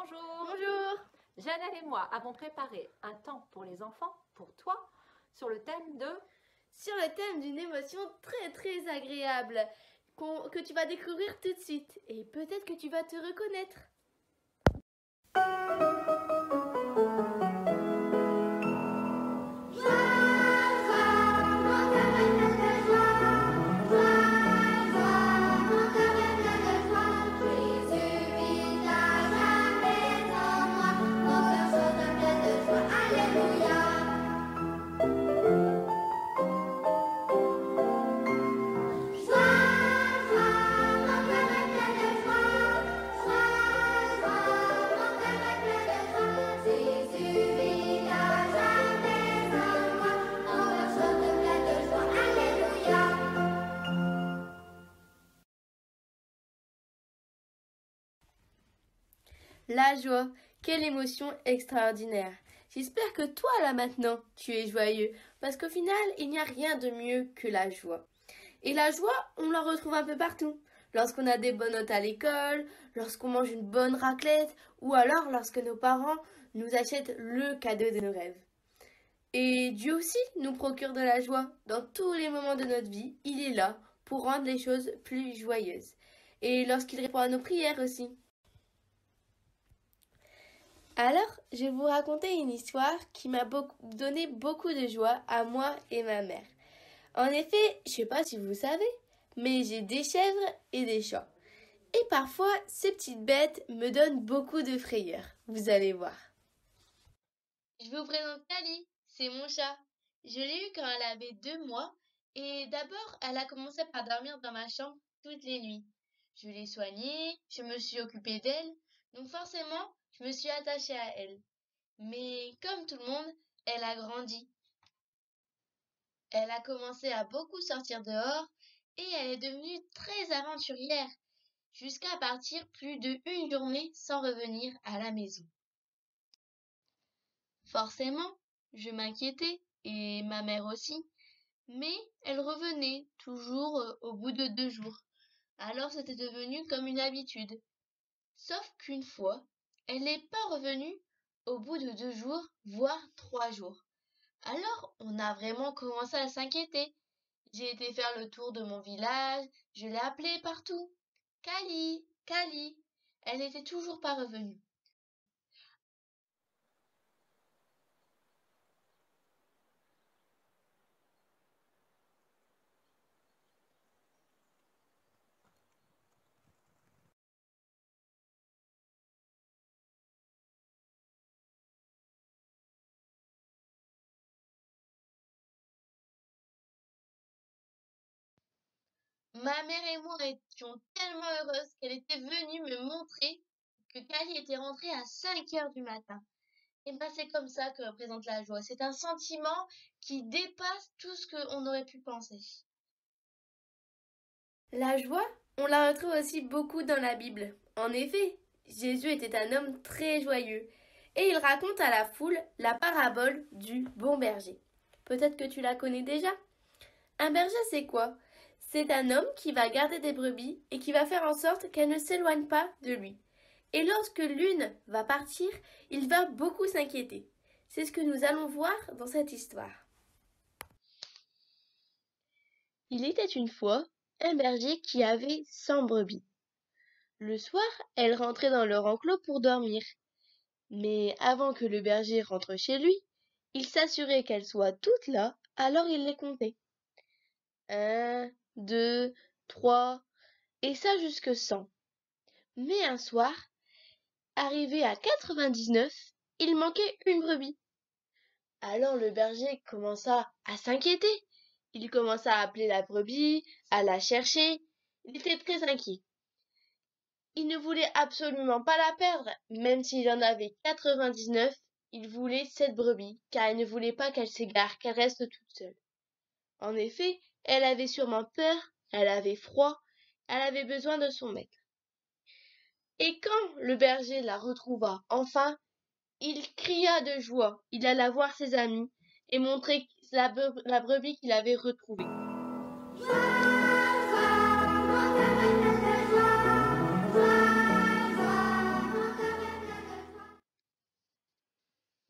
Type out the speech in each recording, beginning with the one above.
Bonjour. Bonjour. Janelle et moi avons préparé un temps pour les enfants, pour toi, sur le thème d'une émotion très agréable que tu vas découvrir tout de suite et peut-être que tu vas te reconnaître. La joie, quelle émotion extraordinaire. J'espère que toi là maintenant, tu es joyeux, parce qu'au final, il n'y a rien de mieux que la joie. Et la joie, on la retrouve un peu partout. Lorsqu'on a des bonnes notes à l'école, lorsqu'on mange une bonne raclette, ou alors lorsque nos parents nous achètent le cadeau de nos rêves. Et Dieu aussi nous procure de la joie. Dans tous les moments de notre vie, il est là pour rendre les choses plus joyeuses. Et lorsqu'il répond à nos prières aussi. Alors, je vais vous raconter une histoire qui m'a donné beaucoup de joie à moi et ma mère. En effet, je ne sais pas si vous savez, mais j'ai des chèvres et des chats. Et parfois, ces petites bêtes me donnent beaucoup de frayeur. Vous allez voir. Je vous présente Kali, c'est mon chat. Je l'ai eue quand elle avait 2 mois et d'abord, elle a commencé par dormir dans ma chambre toutes les nuits. Je l'ai soignée, je me suis occupée d'elle, donc forcément, je me suis attachée à elle. Mais comme tout le monde, elle a grandi. Elle a commencé à beaucoup sortir dehors et elle est devenue très aventurière, jusqu'à partir plus d'1 journée sans revenir à la maison. Forcément, je m'inquiétais et ma mère aussi, mais elle revenait toujours au bout de 2 jours. Alors c'était devenu comme une habitude. Sauf qu'une fois, elle n'est pas revenue au bout de 2 jours, voire 3 jours. Alors, on a vraiment commencé à s'inquiéter. J'ai été faire le tour de mon village, je l'ai appelée partout. Kali, Kali. Elle n'était toujours pas revenue. Ma mère et moi étions tellement heureuses qu'elle était venue me montrer que Kali était rentrée à 5 heures du matin. Et ben c'est comme ça que représente la joie. C'est un sentiment qui dépasse tout ce qu'on aurait pu penser. La joie, on la retrouve aussi beaucoup dans la Bible. En effet, Jésus était un homme très joyeux. Et il raconte à la foule la parabole du bon berger. Peut-être que tu la connais déjà. Un berger, c'est quoi? C'est un homme qui va garder des brebis et qui va faire en sorte qu'elles ne s'éloignent pas de lui. Et lorsque l'une va partir, il va beaucoup s'inquiéter. C'est ce que nous allons voir dans cette histoire. Il était une fois un berger qui avait 100 brebis. Le soir, elles rentraient dans leur enclos pour dormir. Mais avant que le berger rentre chez lui, il s'assurait qu'elles soient toutes là, alors il les comptait. 1, 2, 3, et ça jusque 100. Mais un soir, arrivé à 99, il manquait une brebis. Alors le berger commença à s'inquiéter. Il commença à appeler la brebis, à la chercher. Il était très inquiet. Il ne voulait absolument pas la perdre, même s'il en avait 99, il voulait cette brebis, car il ne voulait pas qu'elle s'égare, qu'elle reste toute seule. En effet, elle avait sûrement peur, elle avait froid, elle avait besoin de son maître. Et quand le berger la retrouva enfin, il cria de joie. Il alla voir ses amis et montrer la brebis qu'il avait retrouvée.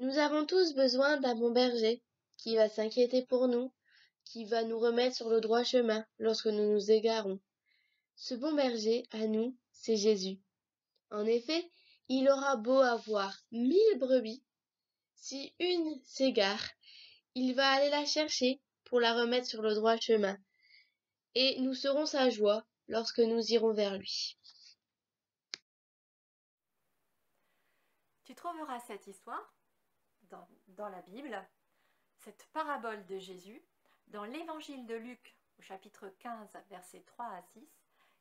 Nous avons tous besoin d'un bon berger qui va s'inquiéter pour nous, qui va nous remettre sur le droit chemin lorsque nous nous égarons. Ce bon berger, à nous, c'est Jésus. En effet, il aura beau avoir 1000 brebis, si une s'égare, il va aller la chercher pour la remettre sur le droit chemin, et nous serons sa joie lorsque nous irons vers lui. Tu trouveras cette histoire dans la Bible, cette parabole de Jésus, dans l'évangile de Luc au chapitre 15, versets 3 à 6,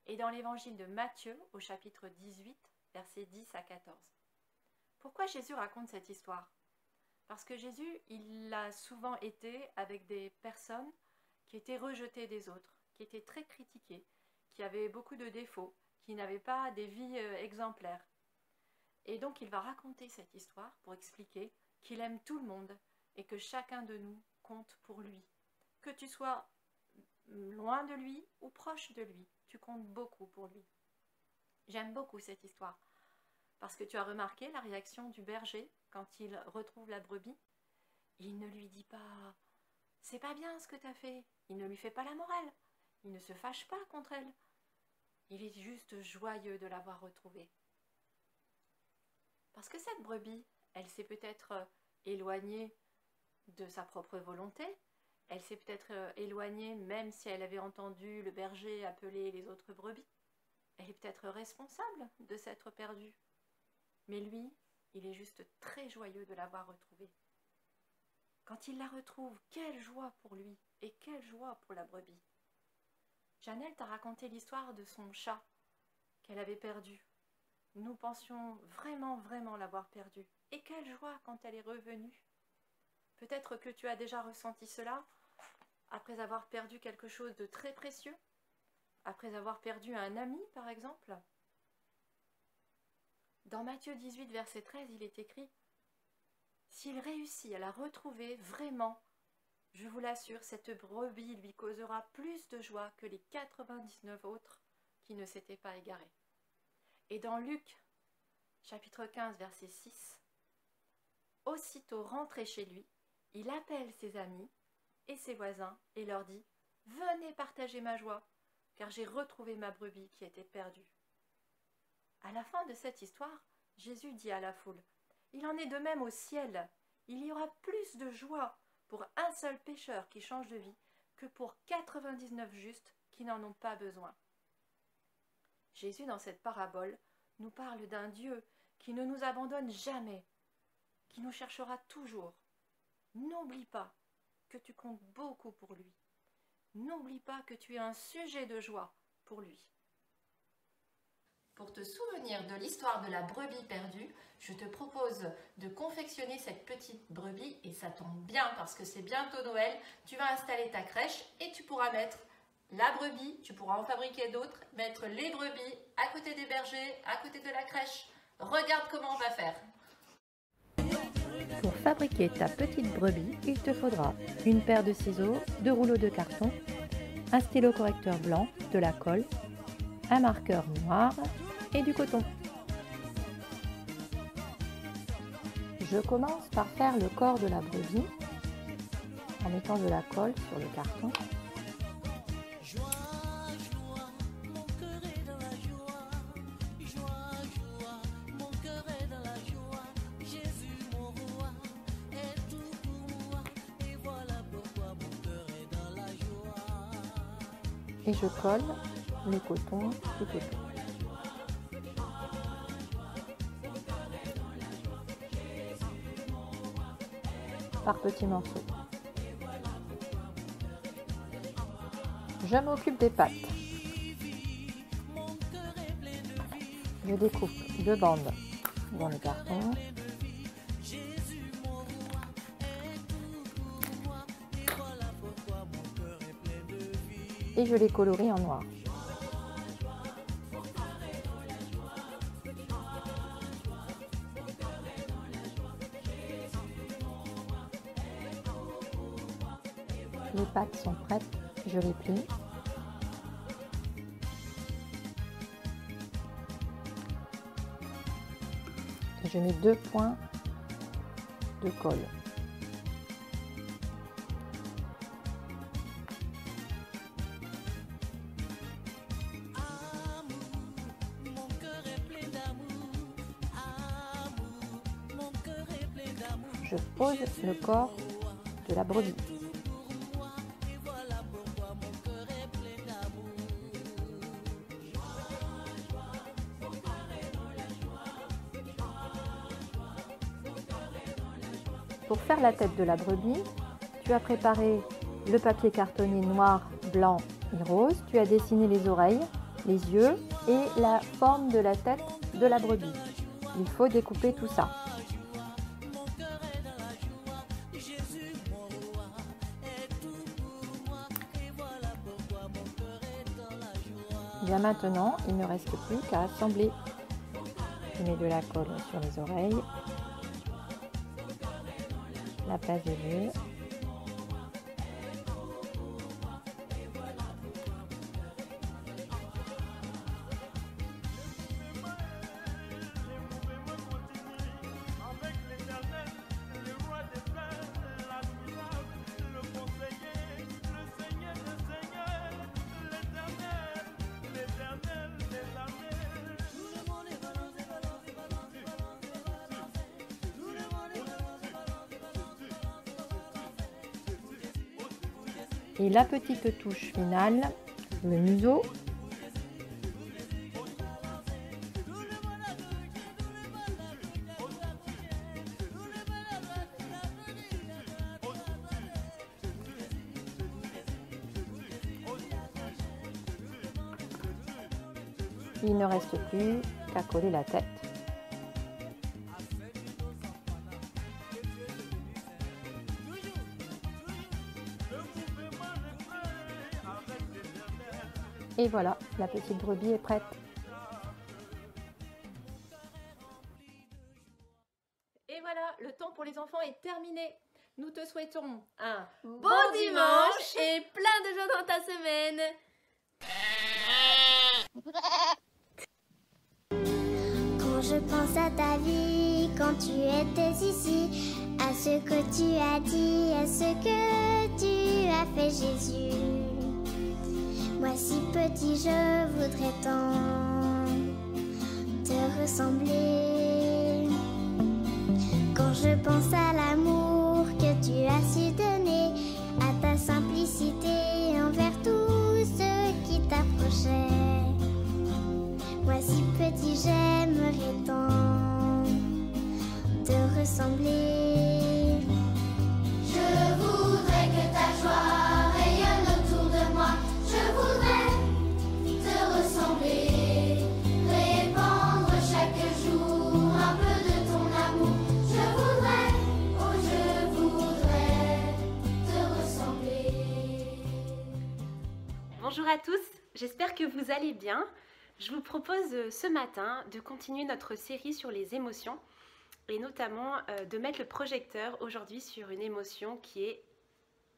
et dans l'évangile de Matthieu au chapitre 18, versets 10 à 14. Pourquoi Jésus raconte cette histoire? Parce que Jésus, il a souvent été avec des personnes qui étaient rejetées des autres, qui étaient très critiquées, qui avaient beaucoup de défauts, qui n'avaient pas des vies exemplaires. Et donc il va raconter cette histoire pour expliquer qu'il aime tout le monde et que chacun de nous compte pour lui. Que tu sois loin de lui ou proche de lui, tu comptes beaucoup pour lui. J'aime beaucoup cette histoire parce que tu as remarqué la réaction du berger quand il retrouve la brebis. Il ne lui dit pas « c'est pas bien ce que tu as fait », il ne lui fait pas la morale, il ne se fâche pas contre elle. Il est juste joyeux de l'avoir retrouvée. Parce que cette brebis, elle s'est peut-être éloignée de sa propre volonté, elle s'est peut-être éloignée même si elle avait entendu le berger appeler les autres brebis. Elle est peut-être responsable de s'être perdue. Mais lui, il est juste très joyeux de l'avoir retrouvée. Quand il la retrouve, quelle joie pour lui et quelle joie pour la brebis. Janelle t'a raconté l'histoire de son chat qu'elle avait perdu. Nous pensions vraiment l'avoir perdue. Et quelle joie quand elle est revenue. Peut-être que tu as déjà ressenti cela après avoir perdu quelque chose de très précieux, après avoir perdu un ami par exemple. Dans Matthieu 18, verset 13, il est écrit « S'il réussit à la retrouver vraiment, je vous l'assure, cette brebis lui causera plus de joie que les 99 autres qui ne s'étaient pas égarés. » Et dans Luc, chapitre 15, verset 6, « Aussitôt rentré chez lui, il appelle ses amis et ses voisins et leur dit « Venez partager ma joie, car j'ai retrouvé ma brebis qui était perdue. » À la fin de cette histoire, Jésus dit à la foule « Il en est de même au ciel. Il y aura plus de joie pour un seul pécheur qui change de vie que pour 99 justes qui n'en ont pas besoin. » Jésus, dans cette parabole, nous parle d'un Dieu qui ne nous abandonne jamais, qui nous cherchera toujours. N'oublie pas que tu comptes beaucoup pour lui. N'oublie pas que tu es un sujet de joie pour lui. Pour te souvenir de l'histoire de la brebis perdue, je te propose de confectionner cette petite brebis, et ça tombe bien parce que c'est bientôt Noël. Tu vas installer ta crèche et tu pourras mettre la brebis, tu pourras en fabriquer d'autres, mettre les brebis à côté des bergers, à côté de la crèche. Regarde comment on va faire. Pour fabriquer ta petite brebis, il te faudra une paire de ciseaux, 2 rouleaux de carton, un stylo correcteur blanc, de la colle, un marqueur noir et du coton. Je commence par faire le corps de la brebis en mettant de la colle sur le carton. Et je colle le coton tout autour. Par petits morceaux. Je m'occupe des pattes. Je découpe 2 bandes dans le carton. Et je les colorie en noir. Les pattes sont prêtes, je les plie. Et je mets 2 points de colle. Je pose le corps de la brebis. Pour faire la tête de la brebis, tu as préparé le papier cartonné noir, blanc et rose. Tu as dessiné les oreilles, les yeux et la forme de la tête de la brebis. Il faut découper tout ça. Bien maintenant, il ne reste plus qu'à assembler. Je mets de la colle sur les oreilles, la place des yeux. Et la petite touche finale, le museau. Il ne reste plus qu'à coller la tête. Et voilà, la petite brebis est prête. Et voilà, le temps pour les enfants est terminé. Nous te souhaitons un Bon dimanche et plein de joie dans ta semaine. Quand je pense à ta vie, quand tu étais ici, à ce que tu as dit, à ce que tu as fait, Jésus. Moi si petit, je voudrais tant te ressembler. Quand je pense à l'amour que tu as su donner, à ta simplicité envers tous ceux qui t'approchaient. Moi si petit, j'aimerais tant te ressembler. Je voudrais que ta joie rayonne autour de moi. Je voudrais te ressembler, répandre chaque jour un peu de ton amour. Je voudrais te ressembler. Bonjour à tous, j'espère que vous allez bien. Je vous propose ce matin de continuer notre série sur les émotions et notamment de mettre le projecteur aujourd'hui sur une émotion qui est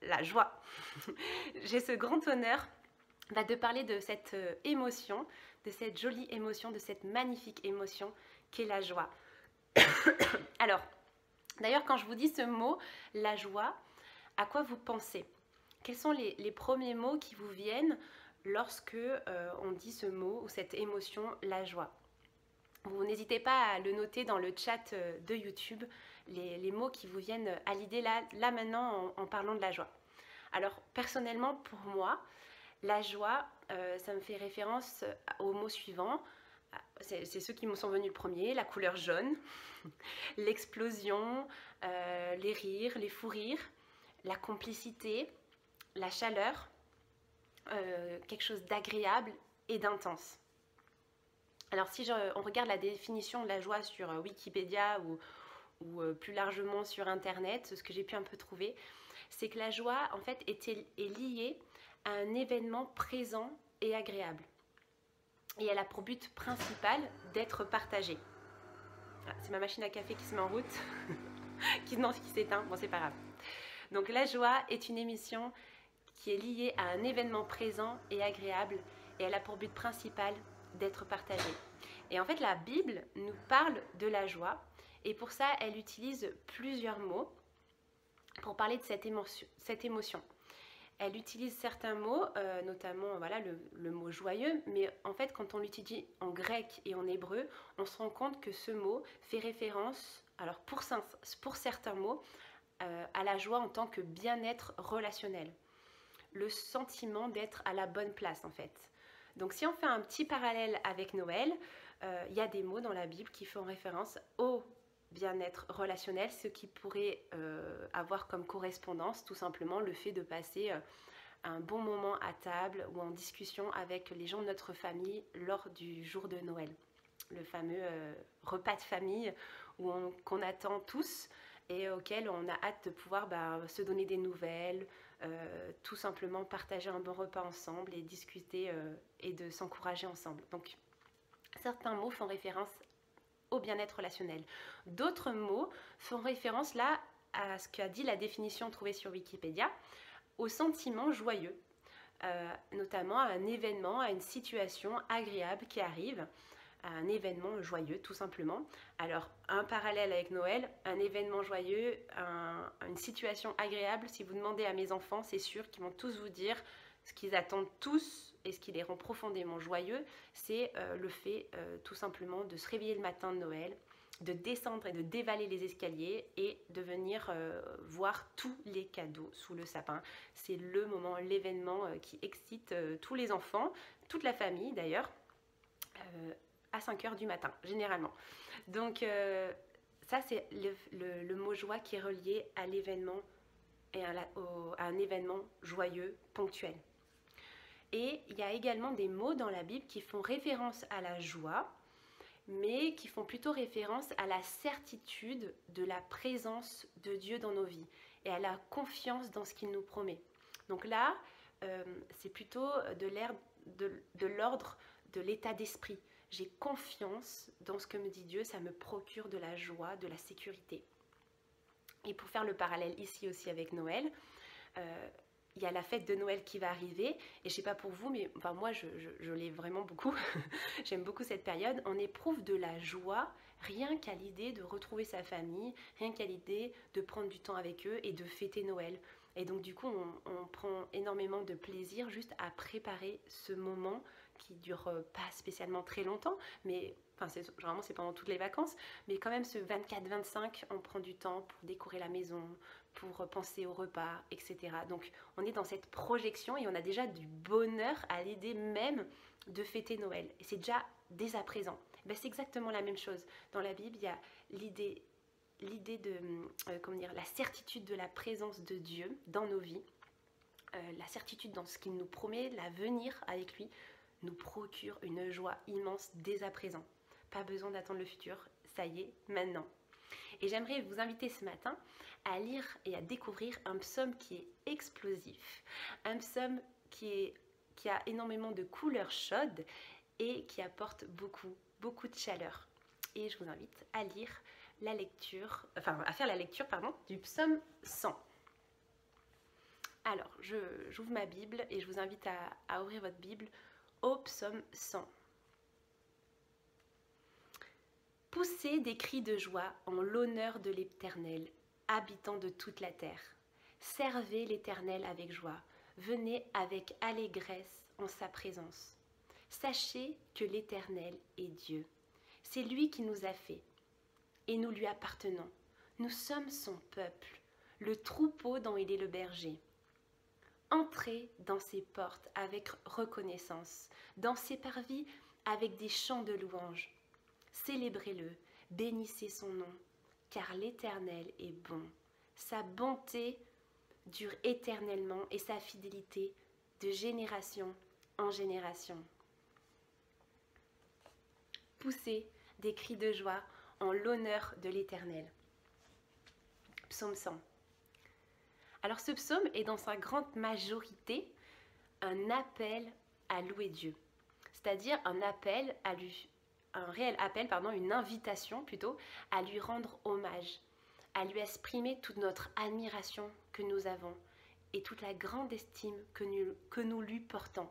la joie. J'ai ce grand honneur de parler de cette émotion, de cette jolie émotion, de cette magnifique émotion qu'est la joie. Alors, d'ailleurs, quand je vous dis ce mot, la joie, à quoi vous pensez? Quels sont les premiers mots qui vous viennent lorsque on dit ce mot ou cette émotion, la joie? Vous n'hésitez pas à le noter dans le chat de YouTube, les mots qui vous viennent à l'idée là maintenant en parlant de la joie. Alors personnellement pour moi, la joie, ça me fait référence aux mots suivants. C'est ceux qui me sont venus le premier, la couleur jaune, l'explosion, les rires, les fous rires, la complicité, la chaleur, quelque chose d'agréable et d'intense. Alors si on regarde la définition de la joie sur Wikipédia ou plus largement sur internet, ce que j'ai pu un peu trouver, c'est que la joie en fait est liée à un événement présent et agréable. Et elle a pour but principal d'être partagée. Ah, c'est ma machine à café qui se met en route, qui s'éteint, bon c'est pas grave. Donc la joie est une émission qui est liée à un événement présent et agréable et elle a pour but principal d'être partagée. Et en fait la Bible nous parle de la joie Et pour ça, elle utilise plusieurs mots pour parler de cette émotion. Elle utilise certains mots, notamment voilà, le mot joyeux, mais en fait quand on l'utilise en grec et en hébreu, on se rend compte que ce mot fait référence, alors pour certains mots, à la joie en tant que bien-être relationnel. Le sentiment d'être à la bonne place en fait. Donc si on fait un petit parallèle avec Noël, il y a des mots dans la Bible qui font référence au bien-être relationnel, ce qui pourrait avoir comme correspondance tout simplement le fait de passer un bon moment à table ou en discussion avec les gens de notre famille lors du jour de Noël. Le fameux repas de famille qu'on attend tous et auquel on a hâte de pouvoir se donner des nouvelles, tout simplement partager un bon repas ensemble et discuter et de s'encourager ensemble. Donc certains mots font référence au bien-être relationnel. D'autres mots font référence là à ce qu'a dit la définition trouvée sur Wikipédia, au sentiment joyeux, notamment à un événement, à une situation agréable qui arrive, à un événement joyeux tout simplement. Alors un parallèle avec Noël, un événement joyeux, une situation agréable, si vous demandez à mes enfants, c'est sûr qu'ils vont tous vous dire ce qu'ils attendent tous et ce qui les rend profondément joyeux, c'est le fait tout simplement de se réveiller le matin de Noël, de descendre et de dévaler les escaliers et de venir voir tous les cadeaux sous le sapin. C'est le moment, l'événement qui excite tous les enfants, toute la famille d'ailleurs, à 5 h du matin, généralement. Donc ça c'est le mot joie qui est relié à l'événement et à un événement joyeux, ponctuel. Et il y a également des mots dans la Bible qui font référence à la joie, mais qui font plutôt référence à la certitude de la présence de Dieu dans nos vies et à la confiance dans ce qu'il nous promet. Donc là, c'est plutôt de l'ordre de l'état d'esprit. J'ai confiance dans ce que me dit Dieu, ça me procure de la joie, de la sécurité. Et pour faire le parallèle ici aussi avec Noël, il y a la fête de Noël qui va arriver, et je ne sais pas pour vous, mais enfin, moi je l'ai vraiment beaucoup, j'aime beaucoup cette période. On éprouve de la joie rien qu'à l'idée de retrouver sa famille, rien qu'à l'idée de prendre du temps avec eux et de fêter Noël. Et donc du coup on prend énormément de plaisir juste à préparer ce moment qui dure pas spécialement très longtemps, mais enfin généralement c'est pendant toutes les vacances, mais quand même ce 24-25 on prend du temps pour décorer la maison, pour penser au repas, etc. Donc on est dans cette projection et on a déjà du bonheur à l'idée même de fêter Noël. Et c'est déjà dès à présent. Ben, c'est exactement la même chose. Dans la Bible, il y a l'idée de, comment dire, la certitude de la présence de Dieu dans nos vies, la certitude dans ce qu'il nous promet, l'avenir avec lui, nous procure une joie immense dès à présent. Pas besoin d'attendre le futur, ça y est, maintenant. Et j'aimerais vous inviter ce matin à lire et à découvrir un psaume qui est explosif, un psaume qui a énormément de couleurs chaudes et qui apporte beaucoup de chaleur. Et je vous invite à lire à faire la lecture du psaume 100. Alors, j'ouvre ma Bible et je vous invite à ouvrir votre Bible au psaume 100. Poussez des cris de joie en l'honneur de l'Éternel, habitant de toute la terre. Servez l'Éternel avec joie, venez avec allégresse en sa présence. Sachez que l'Éternel est Dieu. C'est lui qui nous a fait, et nous lui appartenons. Nous sommes son peuple, le troupeau dont il est le berger. Entrez dans ses portes avec reconnaissance, dans ses parvis avec des chants de louange. Célébrez-le, bénissez son nom, car l'Éternel est bon. Sa bonté dure éternellement et sa fidélité de génération en génération. Poussez des cris de joie en l'honneur de l'Éternel. Psaume 100. Alors ce psaume est dans sa grande majorité un appel à louer Dieu, c'est-à-dire un réel appel, une invitation plutôt, à lui rendre hommage, à lui exprimer toute notre admiration que nous avons et toute la grande estime que nous lui portons.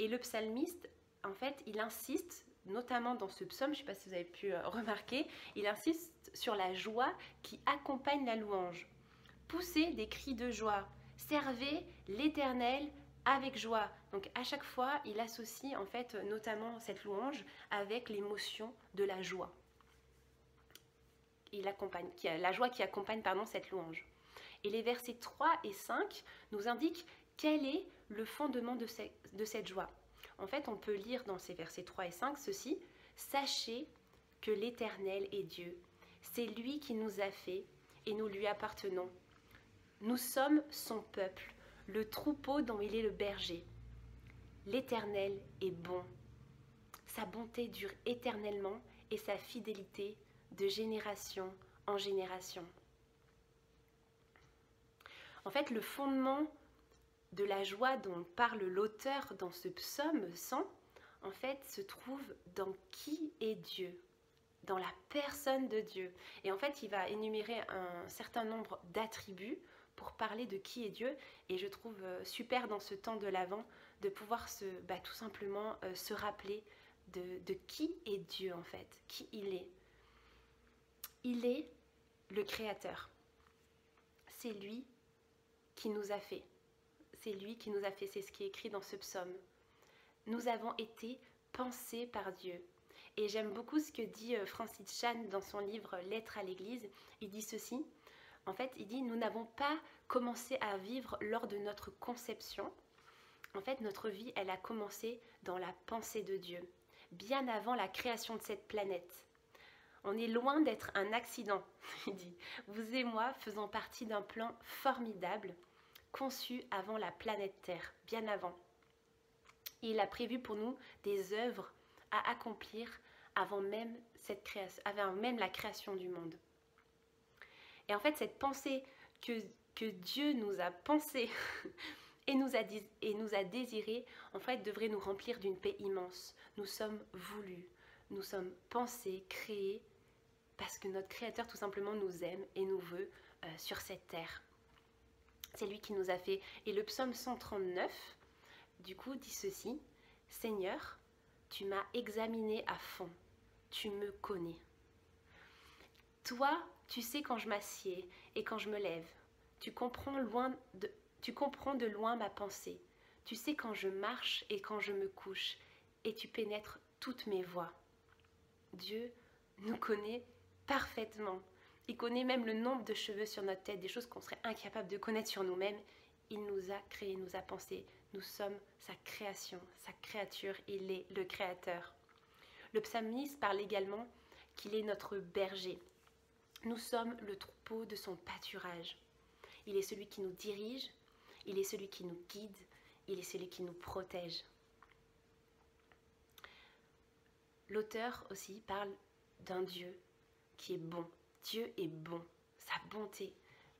Et le psalmiste, en fait, il insiste notamment dans ce psaume, je ne sais pas si vous avez pu remarquer, il insiste sur la joie qui accompagne la louange. Poussez des cris de joie, servez l'Éternel avec joie. Donc à chaque fois, il associe en fait notamment cette louange avec l'émotion de la joie. La joie qui accompagne cette louange. Et les versets 3 et 5 nous indiquent quel est le fondement de cette joie. En fait, on peut lire dans ces versets 3 et 5 ceci: « Sachez que l'Éternel est Dieu. C'est lui qui nous a fait et nous lui appartenons. Nous sommes son peuple, le troupeau dont il est le berger. L'Éternel est bon. Sa bonté dure éternellement et sa fidélité de génération en génération. » En fait, le fondement de la joie dont parle l'auteur dans ce psaume 100, en fait, se trouve dans qui est Dieu, dans la personne de Dieu. Et en fait, il va énumérer un certain nombre d'attributs pour parler de qui est Dieu. Et je trouve super dans ce temps de l'Avent de pouvoir tout simplement se rappeler de qui est Dieu en fait, qui il est. Il est le Créateur. C'est lui qui nous a fait. C'est lui qui nous a fait, c'est ce qui est écrit dans ce psaume. Nous avons été pensés par Dieu. Et j'aime beaucoup ce que dit Francis Chan dans son livre « Lettres à l'Église ». Il dit ceci, en fait, il dit « Nous n'avons pas commencé à vivre lors de notre conception. En fait, notre vie, elle a commencé dans la pensée de Dieu, bien avant la création de cette planète. On est loin d'être un accident, il dit. Vous et moi faisons partie d'un plan formidable, conçu avant la planète Terre, bien avant. Il a prévu pour nous des œuvres à accomplir avant même la création du monde. Et en fait, cette pensée que Dieu nous a pensée et nous a désiré, en fait, devrait nous remplir d'une paix immense. Nous sommes voulus, nous sommes pensés, créés, parce que notre Créateur tout simplement nous aime et nous veut sur cette terre. C'est lui qui nous a fait. Et le psaume 139, du coup, dit ceci: « Seigneur, tu m'as examiné à fond, tu me connais. Toi, tu sais quand je m'assieds et quand je me lève. Tu comprends de loin ma pensée. Tu sais quand je marche et quand je me couche, et tu pénètres toutes mes voies. » Dieu nous connaît parfaitement. Il connaît même le nombre de cheveux sur notre tête, des choses qu'on serait incapable de connaître sur nous-mêmes. Il nous a créés, nous a pensés. Nous sommes sa création, sa créature. Il est le Créateur. Le psalmiste parle également qu'il est notre berger. Nous sommes le troupeau de son pâturage. Il est celui qui nous dirige, il est celui qui nous guide, il est celui qui nous protège. L'auteur aussi parle d'un Dieu qui est bon. Dieu est bon, sa bonté.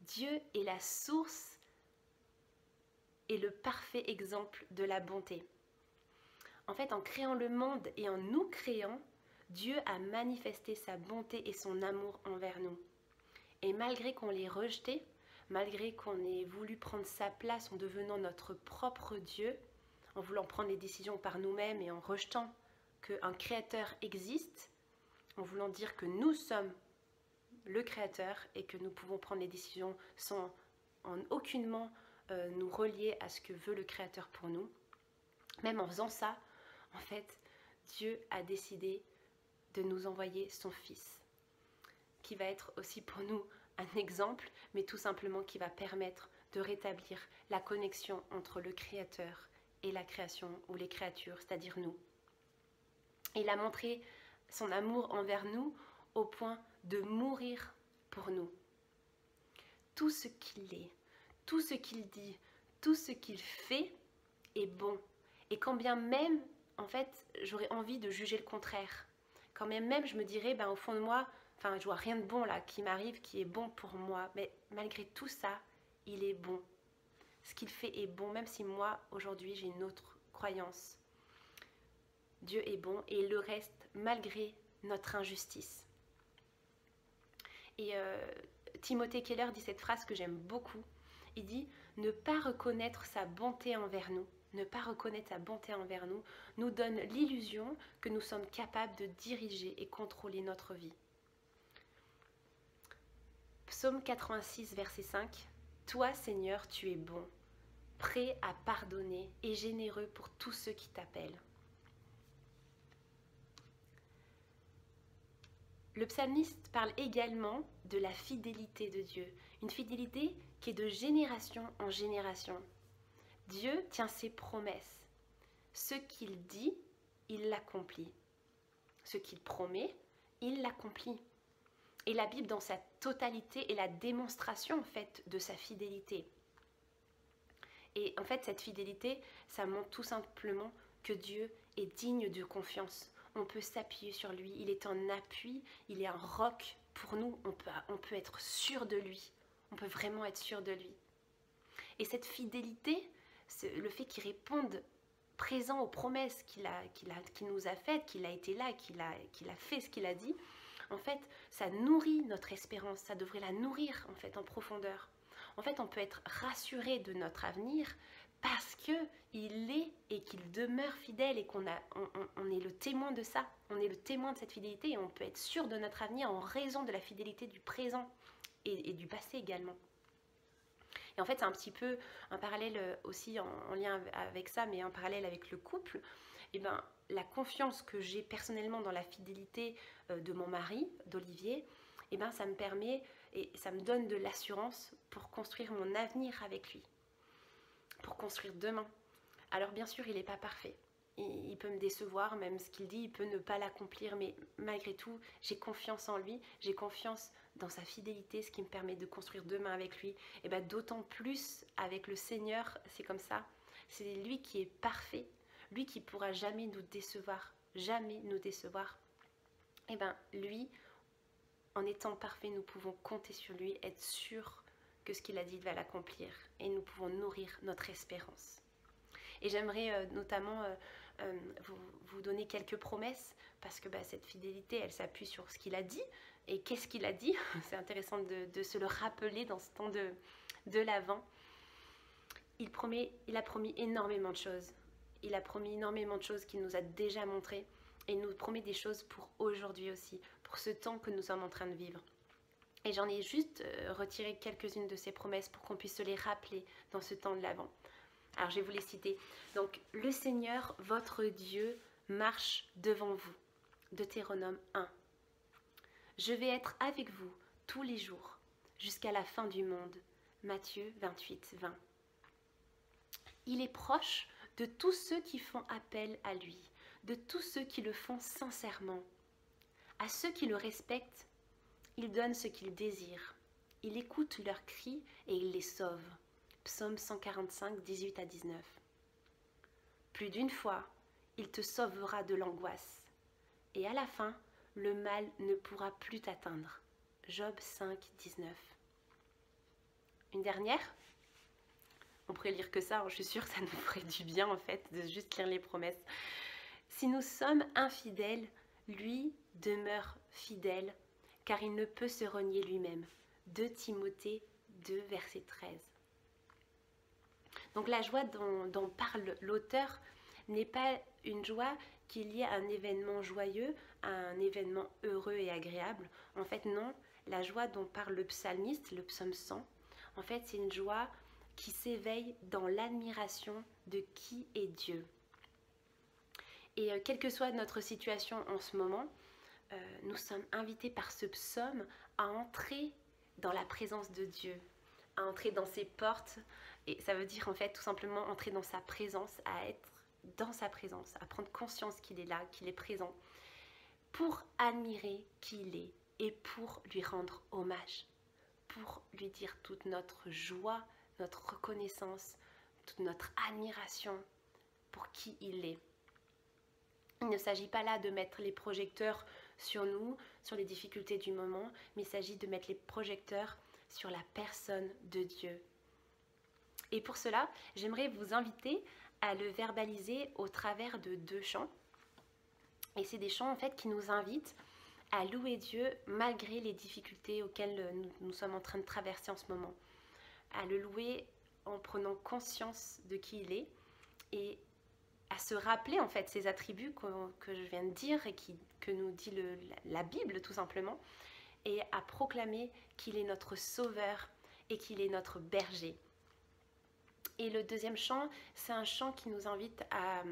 Dieu est la source et le parfait exemple de la bonté. En fait, en créant le monde et en nous créant, Dieu a manifesté sa bonté et son amour envers nous. Et malgré qu'on l'ait rejeté, malgré qu'on ait voulu prendre sa place en devenant notre propre Dieu, en voulant prendre les décisions par nous-mêmes et en rejetant qu'un créateur existe, en voulant dire que nous sommes le créateur et que nous pouvons prendre les décisions sans en aucunement nous relier à ce que veut le créateur pour nous, même en faisant ça, en fait, Dieu a décidé de nous envoyer son Fils, qui va être aussi pour nous un exemple, mais tout simplement qui va permettre de rétablir la connexion entre le Créateur et la création ou les créatures, c'est-à-dire nous. Il a montré son amour envers nous au point de mourir pour nous. Tout ce qu'il est, tout ce qu'il dit, tout ce qu'il fait est bon. Et quand bien même, en fait, j'aurais envie de juger le contraire, quand même je me dirais, au fond de moi, je vois rien de bon là qui m'arrive, qui est bon pour moi. Mais malgré tout ça, il est bon. Ce qu'il fait est bon, même si moi, aujourd'hui, j'ai une autre croyance. Dieu est bon et il le reste malgré notre injustice. Et Timothée Keller dit cette phrase que j'aime beaucoup. Il dit « Ne pas reconnaître sa bonté envers nous ne pas reconnaître sa bonté envers nous, nous donne l'illusion que nous sommes capables de diriger et contrôler notre vie. Psaume 86, verset 5. Toi, Seigneur, tu es bon, prêt à pardonner et généreux pour tous ceux qui t'appellent. Le psalmiste parle également de la fidélité de Dieu, une fidélité qui est de génération en génération. Dieu tient ses promesses. Ce qu'il dit, il l'accomplit. Ce qu'il promet, il l'accomplit. Et la Bible, dans sa totalité, est la démonstration en fait de sa fidélité. Et en fait, cette fidélité, ça montre tout simplement que Dieu est digne de confiance. On peut s'appuyer sur lui, il est un appui, il est un roc pour nous, on peut être sûr de lui, on peut vraiment être sûr de lui. Et cette fidélité, le fait qu'il réponde présent aux promesses qu'il nous a faites, qu'il a été là, qu'il a fait ce qu'il a dit, en fait, ça nourrit notre espérance, ça devrait la nourrir en fait en profondeur. En fait, on peut être rassuré de notre avenir parce qu'il est et qu'il demeure fidèle et qu'on est le témoin de ça. On est le témoin de cette fidélité et on peut être sûr de notre avenir en raison de la fidélité du présent et du passé également. Et en fait, c'est un petit peu un parallèle aussi en lien avec ça, mais un parallèle avec le couple. Et ben, la confiance que j'ai personnellement dans la fidélité de mon mari, d'Olivier, et ben, ça me permet et ça me donne de l'assurance pour construire mon avenir avec lui, pour construire demain. Alors bien sûr, il n'est pas parfait. Il peut me décevoir, même ce qu'il dit, il peut ne pas l'accomplir, mais malgré tout, j'ai confiance en lui, j'ai confiance dans sa fidélité, ce qui me permet de construire demain avec lui. Et bien d'autant plus avec le Seigneur, c'est comme ça. C'est lui qui est parfait, lui qui pourra jamais nous décevoir, jamais nous décevoir. Et bien lui, en étant parfait, nous pouvons compter sur lui, être sûrs que ce qu'il a dit, il va l'accomplir. Et nous pouvons nourrir notre espérance. Et j'aimerais notamment vous donner quelques promesses, parce que cette fidélité, elle s'appuie sur ce qu'il a dit. Et qu'est-ce qu'il a dit? C'est intéressant de se le rappeler dans ce temps de l'Avent. Il a promis énormément de choses. Il a promis énormément de choses qu'il nous a déjà montrées. Et il nous promet des choses pour aujourd'hui aussi, pour ce temps que nous sommes en train de vivre. Et j'en ai juste retiré quelques-unes de ces promesses pour qu'on puisse se les rappeler dans ce temps de l'Avent. Alors je vais vous les citer. Donc, le Seigneur, votre Dieu, marche devant vous. Deutéronome 1. Je vais être avec vous tous les jours, jusqu'à la fin du monde. Matthieu 28, 20. Il est proche de tous ceux qui font appel à lui, de tous ceux qui le font sincèrement. À ceux qui le respectent, il donne ce qu'ils désirent. Il écoute leurs cris et il les sauve. Psaume 145, 18 à 19. Plus d'une fois, il te sauvera de l'angoisse. Et à la fin, le mal ne pourra plus t'atteindre. Job 5, 19. Une dernière. On pourrait lire que ça, je suis sûre que ça nous ferait du bien en fait, de juste lire les promesses. Si nous sommes infidèles, lui demeure fidèle, car il ne peut se renier lui-même. 2 Timothée 2, verset 13. Donc la joie dont parle l'auteur n'est pas une joie qui est liée à un événement joyeux, à un événement heureux et agréable. En fait, non. La joie dont parle le psalmiste, le psaume 100, en fait, c'est une joie qui s'éveille dans l'admiration de qui est Dieu. Et quelle que soit notre situation en ce moment, nous sommes invités par ce psaume à entrer dans la présence de Dieu, à entrer dans ses portes. Et ça veut dire en fait tout simplement entrer dans sa présence, à être dans sa présence, à prendre conscience qu'il est là, qu'il est présent, pour admirer qui il est et pour lui rendre hommage, pour lui dire toute notre joie, notre reconnaissance, toute notre admiration pour qui il est. Il ne s'agit pas là de mettre les projecteurs sur nous, sur les difficultés du moment, mais il s'agit de mettre les projecteurs sur la personne de Dieu. Et pour cela, j'aimerais vous inviter à le verbaliser au travers de 2 chants. Et c'est des chants en fait qui nous invitent à louer Dieu malgré les difficultés auxquelles nous sommes en train de traverser en ce moment. À le louer en prenant conscience de qui il est et à se rappeler en fait ces attributs que je viens de dire et que nous dit la Bible tout simplement, et à proclamer qu'il est notre sauveur et qu'il est notre berger. Et le deuxième chant, c'est un chant qui nous invite à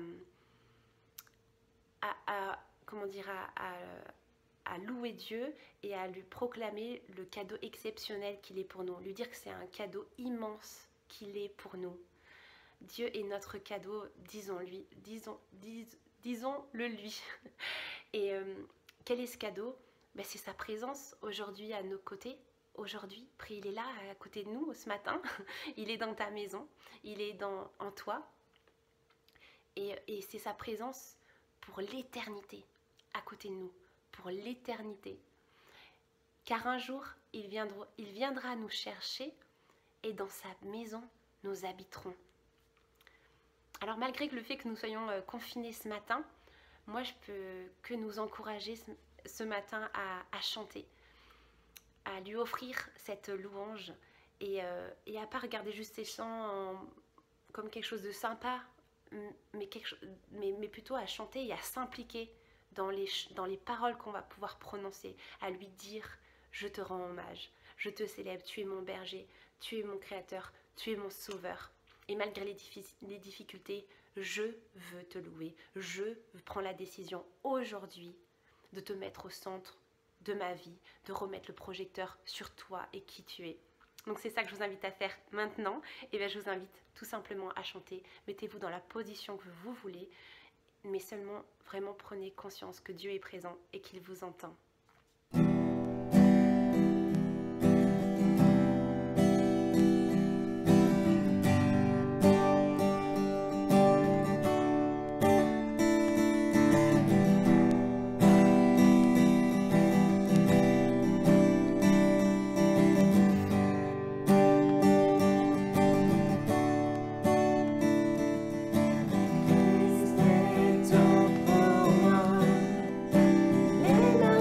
louer Dieu et à lui proclamer le cadeau exceptionnel qu'il est pour nous, lui dire que c'est un cadeau immense qu'il est pour nous. Dieu est notre cadeau, disons-le lui. Et quel est ce cadeau? C'est sa présence aujourd'hui à nos côtés. Aujourd'hui, il est là à côté de nous ce matin. Il est dans ta maison, il est en toi. Et c'est sa présence pour l'éternité, à côté de nous, pour l'éternité. Car un jour, il viendra nous chercher et dans sa maison, nous habiterons. Alors malgré le fait que nous soyons confinés ce matin, moi je peux que nous encourager ce matin à chanter, à lui offrir cette louange et à pas regarder juste ces chants comme quelque chose de sympa, mais plutôt à chanter et à s'impliquer dans les paroles qu'on va pouvoir prononcer, à lui dire « Je te rends hommage, je te célèbre, tu es mon berger, tu es mon créateur, tu es mon sauveur. » Et malgré les difficultés, je veux te louer, je prends la décision aujourd'hui de te mettre au centre de ma vie, de remettre le projecteur sur toi et qui tu es. Donc c'est ça que je vous invite à faire maintenant. Et bien je vous invite tout simplement à chanter. Mettez-vous dans la position que vous voulez, mais seulement vraiment prenez conscience que Dieu est présent et qu'il vous entend.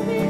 Les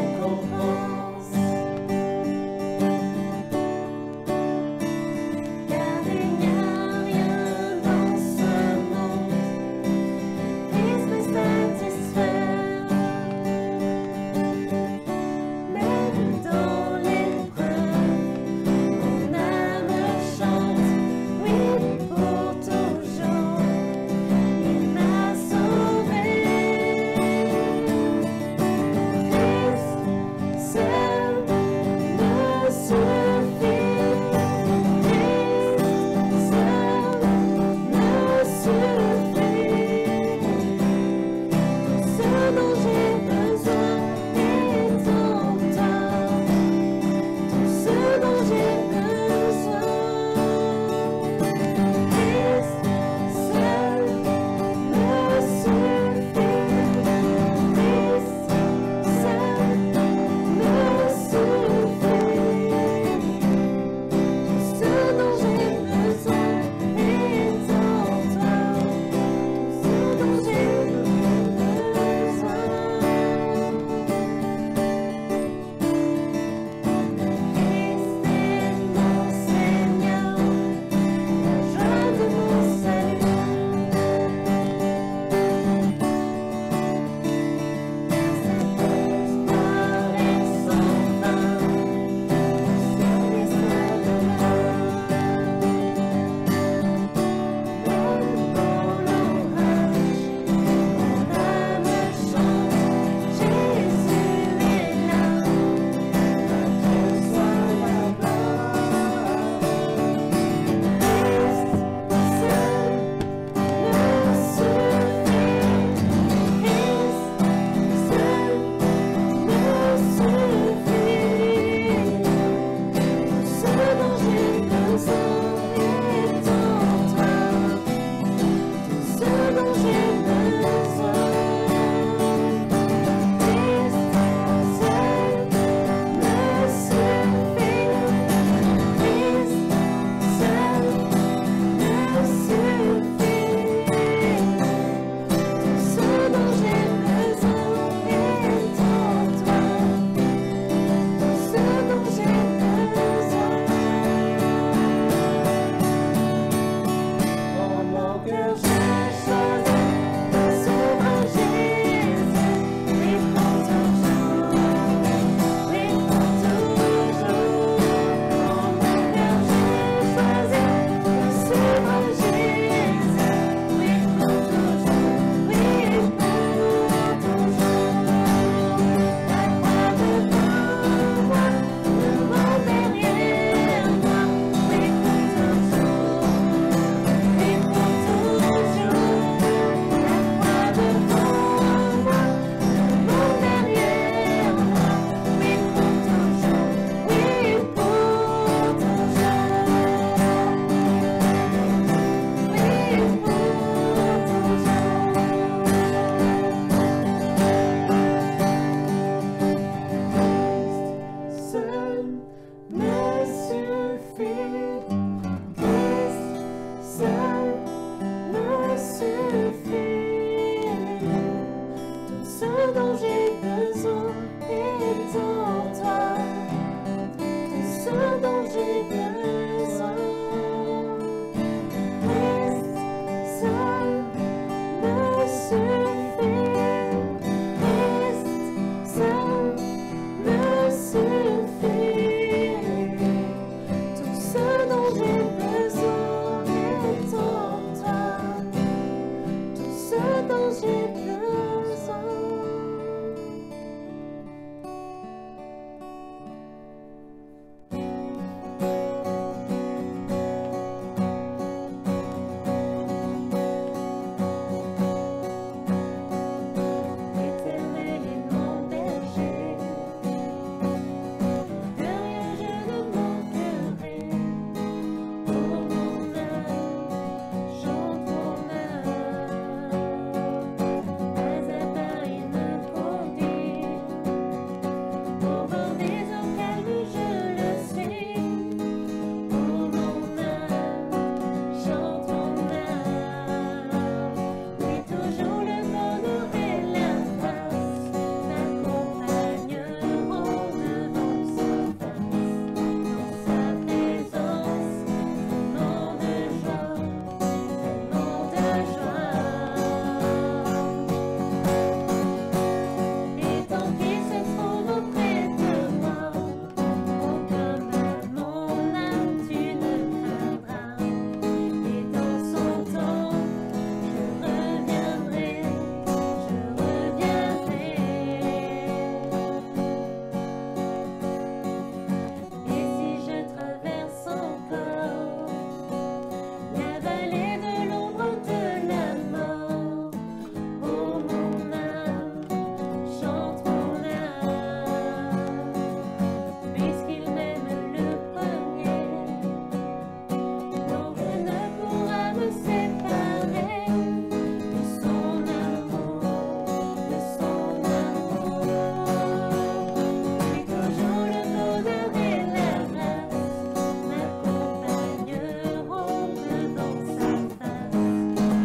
me suffit. Christ seul me suffit. Tout ce dont j'ai besoin est en toi. Tout ce dont j'ai besoin. Christ seul me suffit. Christ seul me suffit. Tout ce dont j'ai besoin est en toi. Tout ce dont j'ai besoin. Éternel est mon berger, de rien je ne manquerai. Pour mon âme, chante mon âme. Pas à pas il me conduit, au bord des eaux calmes je le suis. Pour mon âme, chante mon âme. Oui, toujours le bonheur et la grâce m'accompagneront devant sa face. Dans sa présence, tellement de joie, tellement de joie. Et tant qu'il se trouve auprès de moi, oh comme à mon âme tu ne craindras. Et dans son temps, je reviendrai, je reviendrai. Et si je traverse encore la vallée de l'ombre de la mort, oh mon âme, chante mon âme, puisqu'il m'aime le premier, non rien ne pourra me séparer de son amour, de son amour. Oui, toujours le bonheur et la grâce m'accompagneront devant sa face.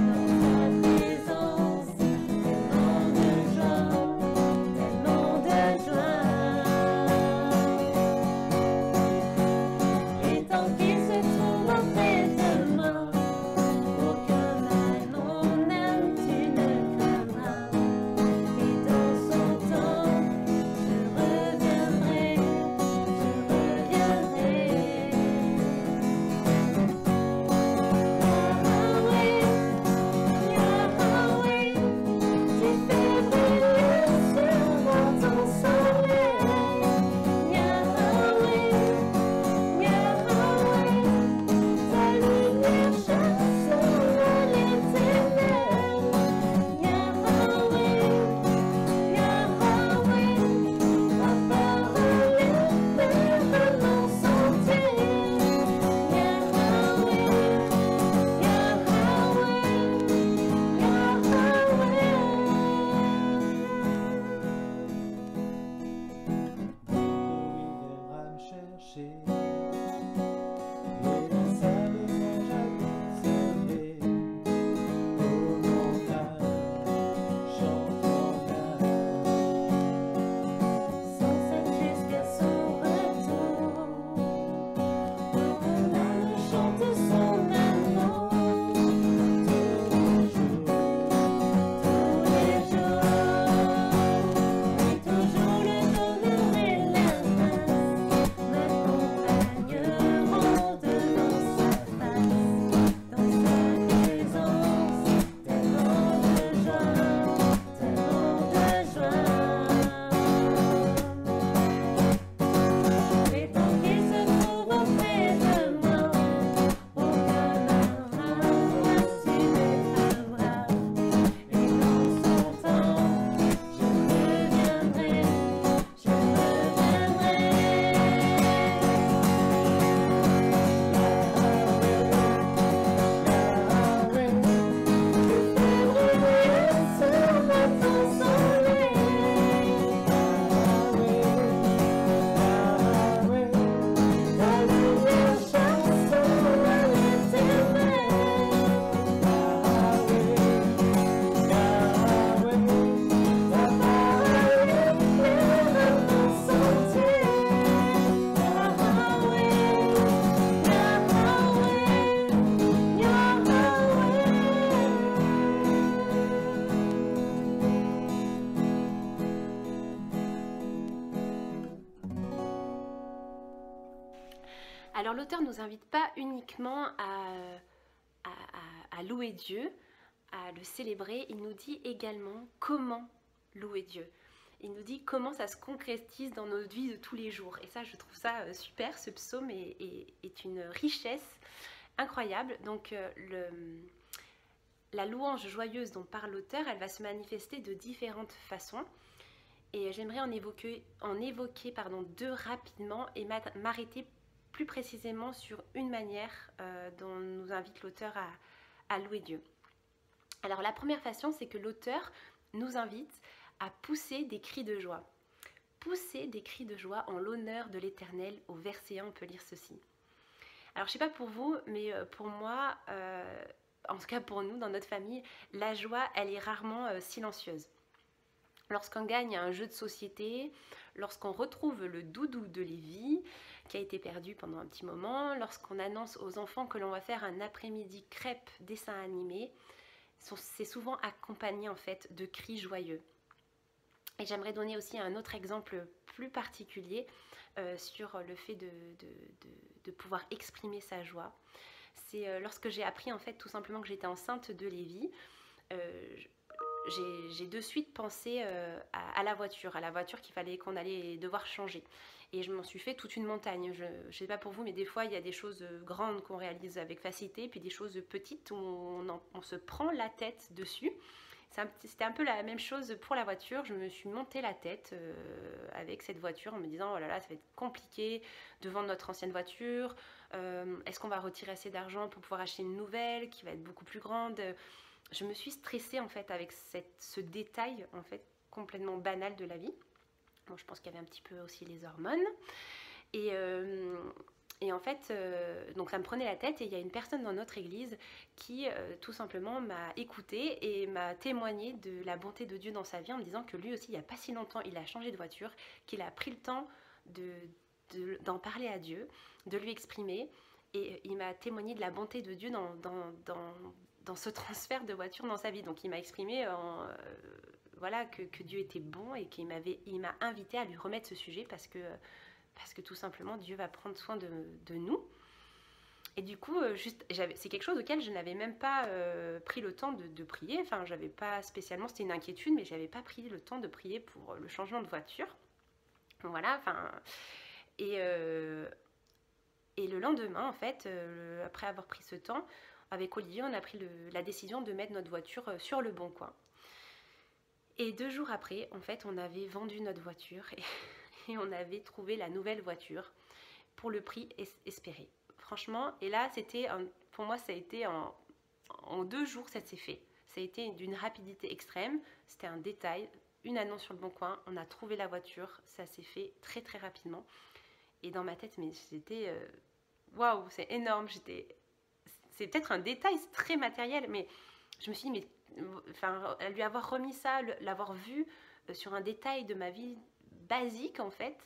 Dans sa présence, tellement de joie, et tant qu'il se trouve auprès de moi, oh comme à mon âme tu ne craindras. Et dans son temps, je reviendrai, je reviendrai. Yahweh, tu fais briller sur moi ton soleil. Yahweh, ta lumière chassera les ténèbres. Yahweh, ta parole éclaire mon sentier. Yahweh, Il viendra me chercher, et dans sa maison j'habiterai. Oh mon âme, chante mon âme. sans cesse jusqu'à son retour, mon âme chante son amour. Tous les jours, et toujours le bonheur et la grâce m'accompagneront Alors l'auteur ne nous invite pas uniquement à louer Dieu, à le célébrer, il nous dit également comment louer Dieu. Il nous dit comment ça se concrétise dans notre vie de tous les jours. Et ça, je trouve ça super, ce psaume est une richesse incroyable. Donc la louange joyeuse dont parle l'auteur, elle va se manifester de différentes façons. Et j'aimerais en évoquer deux rapidement et m'arrêter plus précisément sur une manière dont nous invite l'auteur à louer Dieu. Alors la première façon, c'est que l'auteur nous invite à pousser des cris de joie. Pousser des cris de joie en l'honneur de l'Éternel. Au verset 1, on peut lire ceci. Alors je ne sais pas pour vous, mais pour moi, en tout cas pour nous, dans notre famille, la joie, elle est rarement silencieuse. Lorsqu'on gagne un jeu de société, lorsqu'on retrouve le doudou de Lévi, qui a été perdu pendant un petit moment, lorsqu'on annonce aux enfants que l'on va faire un après-midi crêpe dessin animé, c'est souvent accompagné en fait de cris joyeux. Et j'aimerais donner aussi un autre exemple plus particulier sur le fait de pouvoir exprimer sa joie. C'est lorsque j'ai appris en fait tout simplement que j'étais enceinte de Lévi, j'ai de suite pensé à la voiture qu'il fallait qu'on allait devoir changer. Et je m'en suis fait toute une montagne. Je ne sais pas pour vous, mais des fois, il y a des choses grandes qu'on réalise avec facilité, puis des choses petites où on se prend la tête dessus. C'était un peu la même chose pour la voiture. Je me suis monté la tête avec cette voiture en me disant « Oh là là, ça va être compliqué de vendre notre ancienne voiture. Est-ce qu'on va retirer assez d'argent pour pouvoir acheter une nouvelle qui va être beaucoup plus grande ?» Je me suis stressée en fait avec ce détail en fait complètement banal de la vie. Bon, je pense qu'il y avait un petit peu aussi les hormones. Et en fait, donc ça me prenait la tête et il y a une personne dans notre église qui tout simplement m'a écoutée et m'a témoigné de la bonté de Dieu dans sa vie en me disant que lui aussi, il n'y a pas si longtemps, il a changé de voiture, qu'il a pris le temps d'en parler à Dieu, de lui exprimer. Et il m'a témoigné de la bonté de Dieu dans ce transfert de voiture dans sa vie. Donc il m'a exprimé voilà, que Dieu était bon et qu'il m'a invité à lui remettre ce sujet parce que tout simplement Dieu va prendre soin de nous. Et du coup, c'est quelque chose auquel je n'avais même pas pris le temps de prier. Enfin, j'avais pas spécialement, c'était une inquiétude, mais j'avais pas pris le temps de prier pour le changement de voiture. Voilà, enfin... Et le lendemain, en fait, après avoir pris ce temps, avec Olivier, on a pris la décision de mettre notre voiture sur le bon coin. Et 2 jours après, en fait, on avait vendu notre voiture et on avait trouvé la nouvelle voiture pour le prix espéré. Franchement, et là, pour moi, ça a été en 2 jours, ça s'est fait. Ça a été d'une rapidité extrême. C'était un détail, une annonce sur le bon coin. On a trouvé la voiture, ça s'est fait très très rapidement. Et dans ma tête, mais j'étais... Waouh, c'est énorme. C'est peut-être un détail, c'est très matériel, mais je me suis dit, lui avoir remis ça, l'avoir vu sur un détail de ma vie basique, en fait,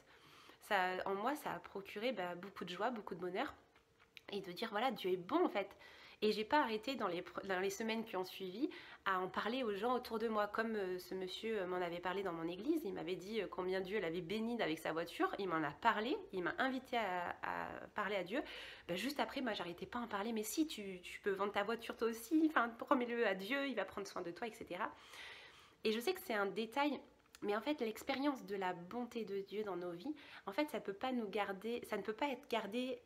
en moi, ça a procuré beaucoup de joie, beaucoup de bonheur. Et de dire, voilà, Dieu est bon, en fait. Et j'ai pas arrêté dans les semaines qui ont suivi à en parler aux gens autour de moi. Comme ce monsieur m'en avait parlé dans mon église, il m'avait dit combien Dieu l'avait béni avec sa voiture. Il m'en a parlé, il m'a invité à parler à Dieu. Juste après, moi, j'arrêtais pas à en parler. Mais si, tu peux vendre ta voiture toi aussi. Enfin, remets-le à Dieu, il va prendre soin de toi, etc. Et je sais que c'est un détail, mais en fait, l'expérience de la bonté de Dieu dans nos vies, en fait, ça ne peut pas être gardé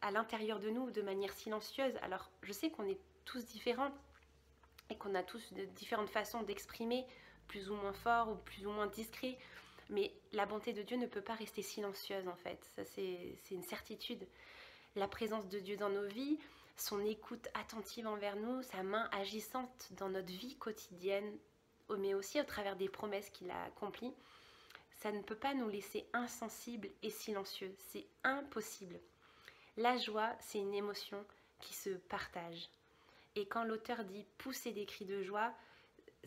à l'intérieur de nous de manière silencieuse. Alors je sais qu'on est tous différents et qu'on a tous de différentes façons d'exprimer, plus ou moins fort ou plus ou moins discret, mais la bonté de Dieu ne peut pas rester silencieuse en fait. Ça c'est une certitude. La présence de Dieu dans nos vies, son écoute attentive envers nous, sa main agissante dans notre vie quotidienne, mais aussi au travers des promesses qu'il a accomplies, ça ne peut pas nous laisser insensibles et silencieux. C'est impossible. La joie, c'est une émotion qui se partage. Et quand l'auteur dit pousser des cris de joie,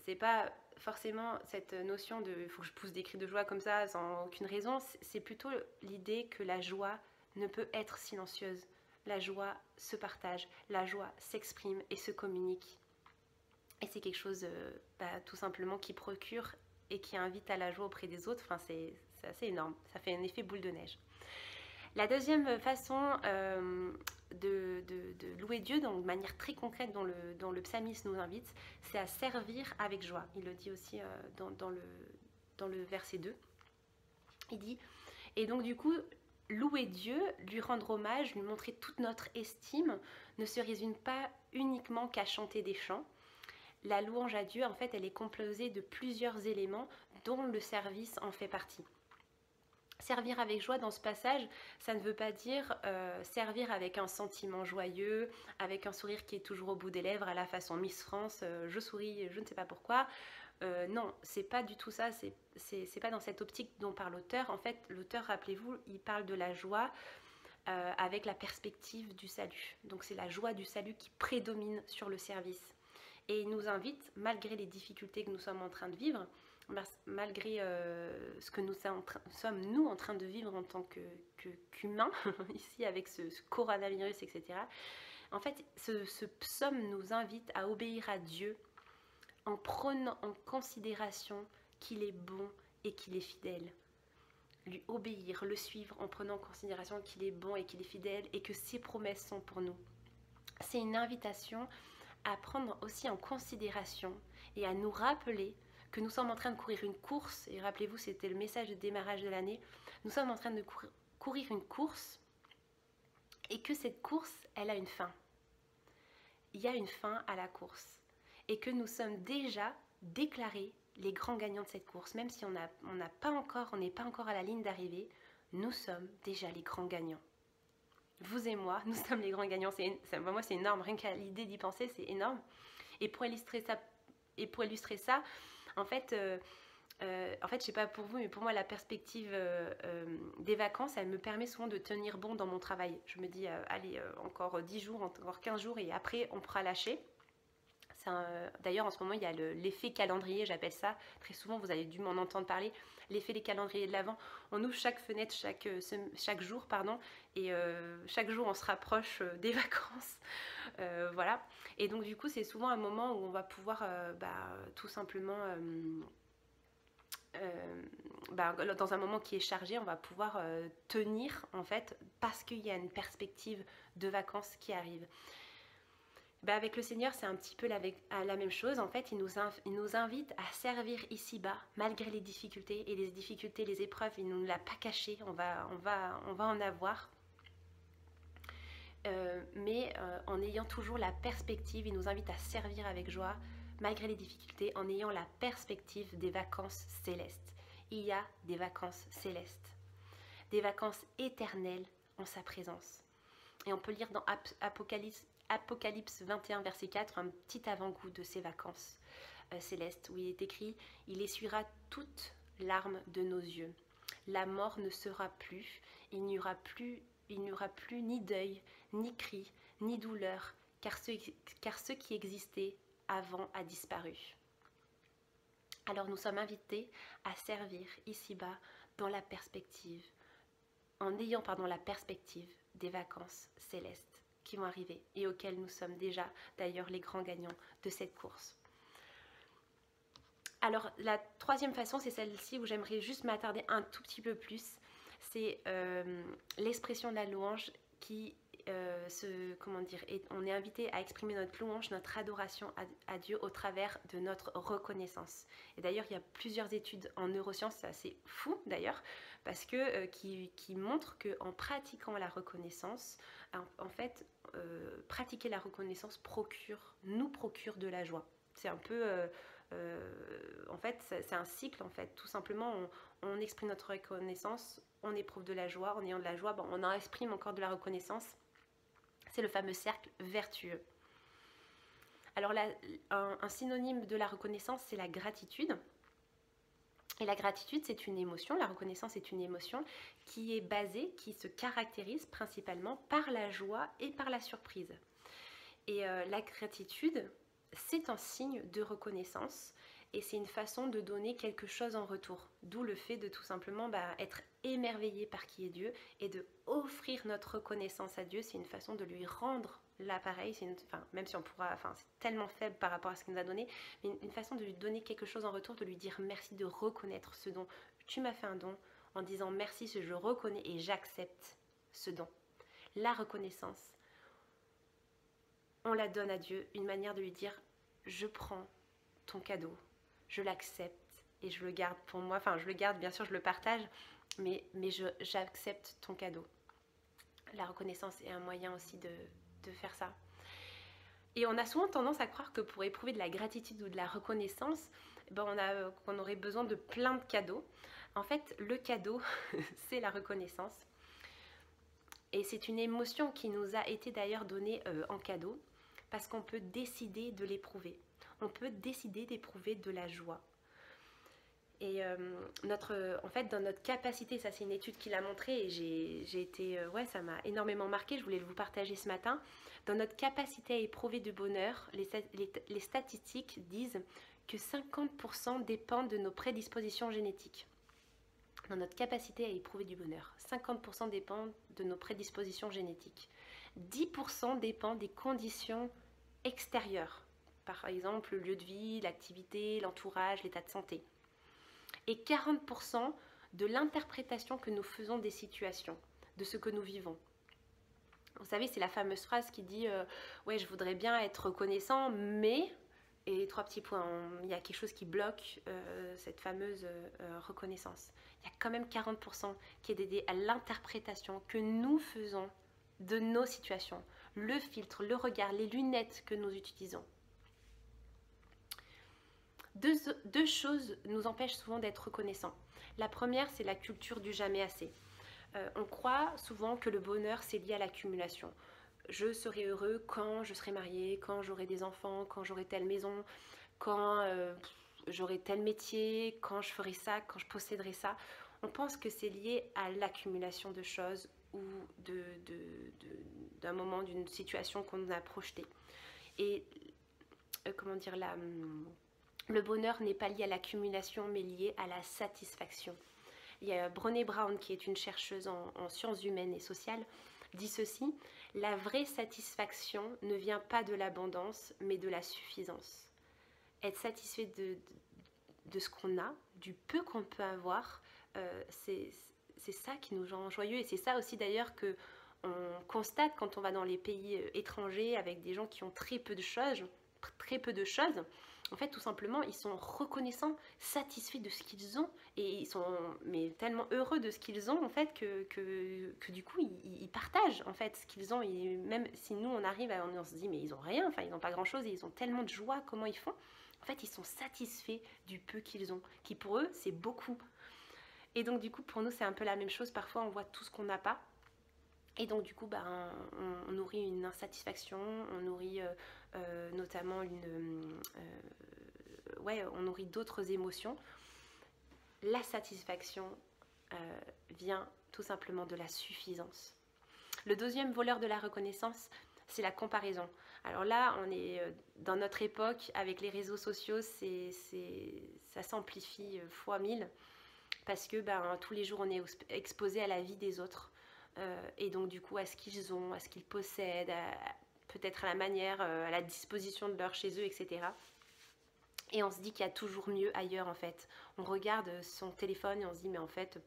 c'est pas forcément cette notion de il faut que je pousse des cris de joie comme ça sans aucune raison. C'est plutôt l'idée que la joie ne peut être silencieuse. La joie se partage, la joie s'exprime et se communique. Et c'est quelque chose tout simplement qui procure et qui invite à la joie auprès des autres. Enfin, c'est assez énorme. Ça fait un effet boule de neige. La deuxième façon de louer Dieu, donc de manière très concrète dont le psalmiste nous invite, c'est à servir avec joie. Il le dit aussi dans le verset 2. Il dit, et donc du coup, louer Dieu, lui rendre hommage, lui montrer toute notre estime, ne se résume pas uniquement qu'à chanter des chants. La louange à Dieu, en fait, elle est composée de plusieurs éléments dont le service en fait partie. Servir avec joie dans ce passage, ça ne veut pas dire servir avec un sentiment joyeux, avec un sourire qui est toujours au bout des lèvres à la façon Miss France, je souris, je ne sais pas pourquoi. Non, c'est pas du tout ça, c'est pas dans cette optique dont parle l'auteur. En fait, l'auteur, rappelez-vous, il parle de la joie avec la perspective du salut. Donc c'est la joie du salut qui prédomine sur le service. Et il nous invite, malgré les difficultés que nous sommes en train de vivre, malgré ce que nous sommes nous en train de vivre en tant qu'humains, ici avec ce coronavirus, etc. En fait, ce psaume nous invite à obéir à Dieu en prenant en considération qu'il est bon et qu'il est fidèle. Lui obéir, le suivre en prenant en considération qu'il est bon et qu'il est fidèle et que ses promesses sont pour nous. C'est une invitation à prendre aussi en considération et à nous rappeler que nous sommes en train de courir une course, et rappelez-vous, c'était le message de démarrage de l'année, nous sommes en train de courir une course, et que cette course, elle a une fin. Il y a une fin à la course, et que nous sommes déjà déclarés les grands gagnants de cette course, même si on n'est pas encore à la ligne d'arrivée, nous sommes déjà les grands gagnants. Vous et moi, nous sommes les grands gagnants. Moi, c'est énorme, rien qu'à l'idée d'y penser, c'est énorme. Et pour illustrer ça, en fait, je sais pas pour vous, mais pour moi, la perspective des vacances, elle me permet souvent de tenir bon dans mon travail. Je me dis, allez, encore 10 jours, encore 15 jours, et après, on pourra lâcher. D'ailleurs, en ce moment, il y a l'effet calendrier, j'appelle ça. Très souvent, vous avez dû m'en entendre parler. L'effet des calendriers de l'Avent. On ouvre chaque fenêtre chaque jour, et chaque jour, on se rapproche des vacances. Voilà. Et donc, du coup, c'est souvent un moment où on va pouvoir tout simplement... dans un moment qui est chargé, on va pouvoir tenir, en fait, parce qu'il y a une perspective de vacances qui arrive. Avec le Seigneur, c'est un petit peu la même chose. En fait, il nous invite à servir ici-bas, malgré les difficultés. Et les difficultés, les épreuves, il ne nous l'a pas caché. On va en avoir. Mais en ayant toujours la perspective, il nous invite à servir avec joie, malgré les difficultés, en ayant la perspective des vacances célestes. Il y a des vacances célestes, des vacances éternelles en sa présence. Et on peut lire dans Apocalypse 21, verset 4, un petit avant-goût de ces vacances célestes, où il est écrit « Il essuiera toute larme de nos yeux. La mort ne sera plus, il n'y aura plus ni deuil, ni cri, ni douleur, car ce qui existait avant a disparu. » Alors nous sommes invités à servir ici-bas dans la perspective, en ayant la perspective des vacances célestes qui vont arriver et auxquels nous sommes déjà d'ailleurs les grands gagnants de cette course. Alors la troisième façon, c'est celle-ci où j'aimerais juste m'attarder un tout petit peu plus. C'est l'expression de la louange qui on est invité à exprimer notre louange, notre adoration à Dieu au travers de notre reconnaissance. Et d'ailleurs, il y a plusieurs études en neurosciences, c'est assez fou d'ailleurs, parce que qui montrent qu'en pratiquant la reconnaissance, en fait, pratiquer la reconnaissance nous procure de la joie. C'est un peu... en fait, c'est un cycle, en fait. Tout simplement, on exprime notre reconnaissance, on éprouve de la joie. En ayant de la joie, on en exprime encore de la reconnaissance. C'est le fameux cercle vertueux. Alors là, un synonyme de la reconnaissance, c'est la gratitude. Et la gratitude, c'est une émotion. La reconnaissance est une émotion qui est basée, qui se caractérise principalement par la joie et par la surprise. Et la gratitude, c'est un signe de reconnaissance et c'est une façon de donner quelque chose en retour. D'où le fait de tout simplement être émerveillé par qui est Dieu et de offrir notre reconnaissance à Dieu. C'est une façon de lui rendre l'appareil, même si c'est tellement faible par rapport à ce qu'il nous a donné, mais une façon de lui donner quelque chose en retour, de lui dire merci, de reconnaître ce don. Tu m'as fait un don en disant merci, je reconnais et j'accepte ce don. La reconnaissance, on la donne à Dieu, une manière de lui dire « Je prends ton cadeau, je l'accepte et je le garde pour moi. » Enfin, je le garde, bien sûr, je le partage, mais j'accepte ton cadeau. La reconnaissance est un moyen aussi de faire ça. Et on a souvent tendance à croire que pour éprouver de la gratitude ou de la reconnaissance, on aurait besoin de plein de cadeaux. En fait, le cadeau, c'est la reconnaissance. Et c'est une émotion qui nous a été d'ailleurs donnée en cadeau, parce qu'on peut décider de l'éprouver. On peut décider d'éprouver de la joie. Et en fait, dans notre capacité, ça c'est une étude qui l'a montré, et j'ai été, ça m'a énormément marqué, je voulais vous partager ce matin. Dans notre capacité à éprouver du bonheur, les statistiques disent que 50% dépendent de nos prédispositions génétiques. Dans notre capacité à éprouver du bonheur, 50% dépendent de nos prédispositions génétiques. 10% dépendent des conditions extérieures, par exemple le lieu de vie, l'activité, l'entourage, l'état de santé. Et 40% de l'interprétation que nous faisons des situations, de ce que nous vivons. Vous savez, c'est la fameuse phrase qui dit ouais, je voudrais bien être reconnaissant, mais... Et 3 petits points, il y a quelque chose qui bloque cette fameuse reconnaissance. Il y a quand même 40% qui est dédié à l'interprétation que nous faisons de nos situations. Le filtre, le regard, les lunettes que nous utilisons. Deux choses nous empêchent souvent d'être reconnaissants. La première, c'est la culture du jamais assez. On croit souvent que le bonheur, c'est lié à l'accumulation. Je serai heureux quand je serai mariée, quand j'aurai des enfants, quand j'aurai telle maison, quand j'aurai tel métier, quand je ferai ça, quand je posséderai ça. On pense que c'est lié à l'accumulation de choses ou d'un moment, d'une situation qu'on a projetée. Et le bonheur n'est pas lié à l'accumulation, mais lié à la satisfaction. Il y a Brené Brown, qui est une chercheuse en sciences humaines et sociales, dit ceci: la vraie satisfaction ne vient pas de l'abondance, mais de la suffisance. Être satisfait de ce qu'on a, du peu qu'on peut avoir, c'est ça qui nous rend joyeux. Et c'est ça aussi d'ailleurs que on constate quand on va dans les pays étrangers avec des gens qui ont très peu de choses. En fait, tout simplement, ils sont reconnaissants, satisfaits de ce qu'ils ont, et ils sont tellement heureux de ce qu'ils ont, en fait, que du coup, ils partagent, en fait, ce qu'ils ont. Et même si nous, on arrive, on se dit, mais ils ont rien, enfin, ils n'ont pas grand-chose, et ils ont tellement de joie, comment ils font? En fait, ils sont satisfaits du peu qu'ils ont, qui pour eux, c'est beaucoup. Et donc, du coup, pour nous, c'est un peu la même chose. Parfois, on voit tout ce qu'on n'a pas. Et donc, du coup, on nourrit une insatisfaction, on nourrit notamment on nourrit d'autres émotions. La satisfaction vient tout simplement de la suffisance. Le deuxième voleur de la reconnaissance, c'est la comparaison. Alors là, on est dans notre époque, avec les réseaux sociaux, ça s'amplifie fois 1000, parce que tous les jours, on est exposé à la vie des autres. Et donc, du coup, à ce qu'ils ont, à ce qu'ils possèdent, peut-être à la manière, à la disposition de leur chez eux, etc. Et on se dit qu'il y a toujours mieux ailleurs, en fait. On regarde son téléphone et on se dit, mais en fait,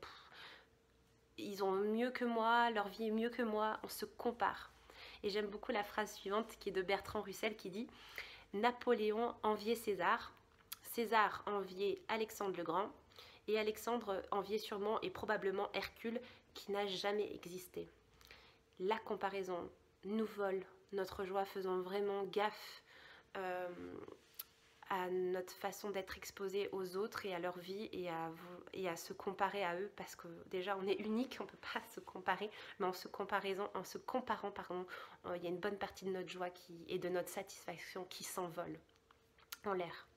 ils ont mieux que moi, leur vie est mieux que moi. On se compare. Et j'aime beaucoup la phrase suivante qui est de Bertrand Russell qui dit « Napoléon enviait César, César enviait Alexandre le Grand, et Alexandre enviait sûrement et probablement Hercule qui n'a jamais existé. » La comparaison nous vole notre joie, faisant vraiment gaffe à notre façon d'être exposé aux autres et à leur vie et à se comparer à eux, parce que déjà on est unique, on ne peut pas se comparer, mais en se comparant, il y a une bonne partie de notre joie et de notre satisfaction qui s'envole en l'air.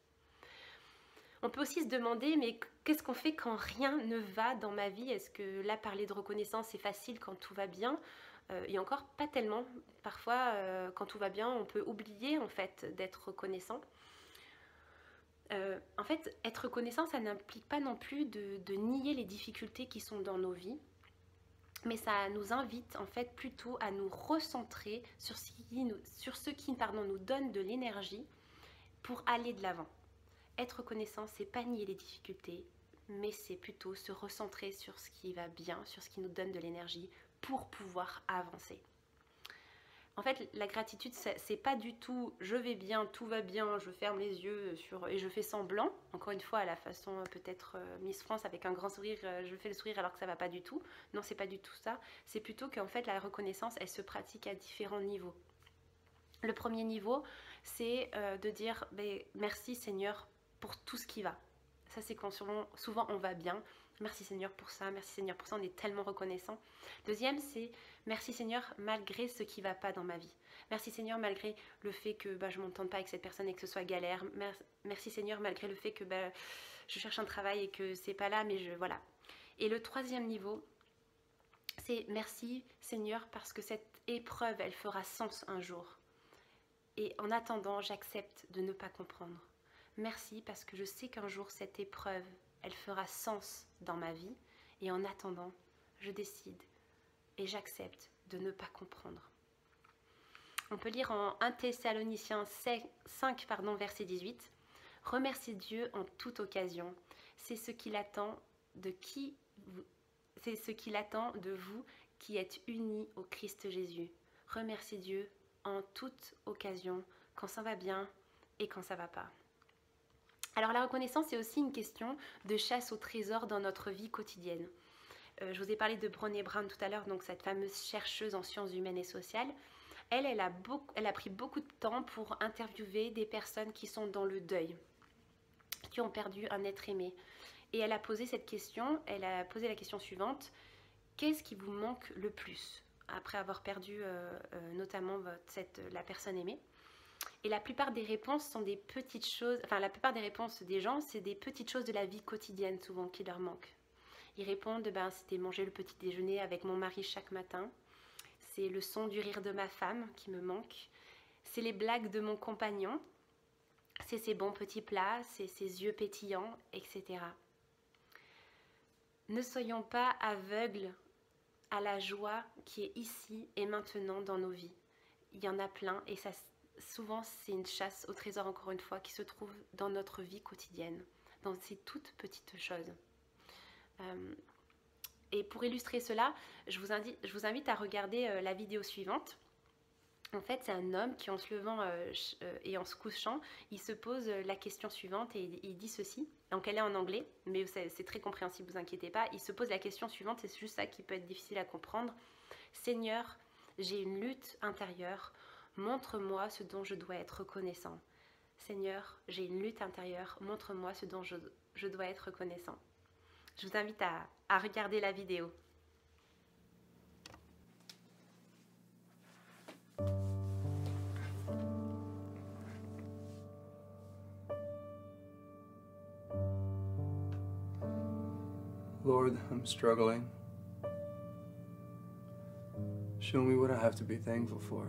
On peut aussi se demander, mais qu'est-ce qu'on fait quand rien ne va dans ma vie? Est-ce que là, parler de reconnaissance, c'est facile quand tout va bien? Et encore pas tellement. Parfois, quand tout va bien, on peut oublier en fait d'être reconnaissant. En fait, être reconnaissant, ça n'implique pas non plus de nier les difficultés qui sont dans nos vies, mais ça nous invite en fait plutôt à nous recentrer sur ce qui nous donne de l'énergie pour aller de l'avant. Être reconnaissant, c'est pas nier les difficultés, mais c'est plutôt se recentrer sur ce qui va bien, sur ce qui nous donne de l'énergie pour pouvoir avancer. En fait, la gratitude, c'est pas du tout je vais bien, tout va bien, je ferme les yeux et je fais semblant. Encore une fois, à la façon peut-être Miss France avec un grand sourire, je fais le sourire alors que ça va pas du tout. Non, c'est pas du tout ça. C'est plutôt qu'en fait, la reconnaissance, elle se pratique à différents niveaux. Le premier niveau, c'est de dire merci Seigneur pour tout ce qui va. Ça, c'est quand souvent on va bien. Merci Seigneur pour ça, merci Seigneur pour ça, on est tellement reconnaissant. Deuxième, c'est merci Seigneur malgré ce qui ne va pas dans ma vie. Merci Seigneur malgré le fait que je ne m'entende pas avec cette personne et que ce soit galère. Merci Seigneur malgré le fait que je cherche un travail et que c'est pas là, mais voilà. Et le troisième niveau, c'est merci Seigneur parce que cette épreuve, elle fera sens un jour. Et en attendant, j'accepte de ne pas comprendre. Merci parce que je sais qu'un jour, cette épreuve, elle fera sens dans ma vie. Et en attendant, je décide et j'accepte de ne pas comprendre. On peut lire en 1 Thessaloniciens 5, verset 18. « Remerciez Dieu en toute occasion. C'est ce qu'il attend de vous qui êtes unis au Christ Jésus. Remerciez Dieu en toute occasion, quand ça va bien et quand ça va pas. » Alors la reconnaissance, c'est aussi une question de chasse au trésor dans notre vie quotidienne. Je vous ai parlé de Brené Brown tout à l'heure, donc cette fameuse chercheuse en sciences humaines et sociales. Elle a pris beaucoup de temps pour interviewer des personnes qui sont dans le deuil, qui ont perdu un être aimé. Et elle a posé la question suivante: qu'est-ce qui vous manque le plus après avoir perdu notamment la personne aimée? Et la plupart des réponses sont des petites choses, la plupart des réponses des gens, c'est des petites choses de la vie quotidienne souvent qui leur manquent. Ils répondent, c'était manger le petit déjeuner avec mon mari chaque matin, c'est le son du rire de ma femme qui me manque, c'est les blagues de mon compagnon, c'est ses bons petits plats, c'est ses yeux pétillants, etc. Ne soyons pas aveugles à la joie qui est ici et maintenant dans nos vies. Il y en a plein et souvent c'est une chasse au trésor, encore une fois, qui se trouve dans notre vie quotidienne, dans ces toutes petites choses. Et pour illustrer cela, je vous invite à regarder la vidéo suivante. En fait, c'est un homme qui, en se levant et en se couchant, il se pose la question suivante et il dit ceci. Donc elle est en anglais, mais c'est très compréhensible, vous inquiétez pas. Il se pose la question suivante, et c'est juste ça qui peut être difficile à comprendre. Seigneur, j'ai une lutte intérieure. Montre-moi ce dont je dois être reconnaissant. Seigneur, j'ai une lutte intérieure. Montre-moi ce dont je dois être reconnaissant. Je vous invite à regarder la vidéo. Lord, I'm struggling. Show me what I have to be thankful for.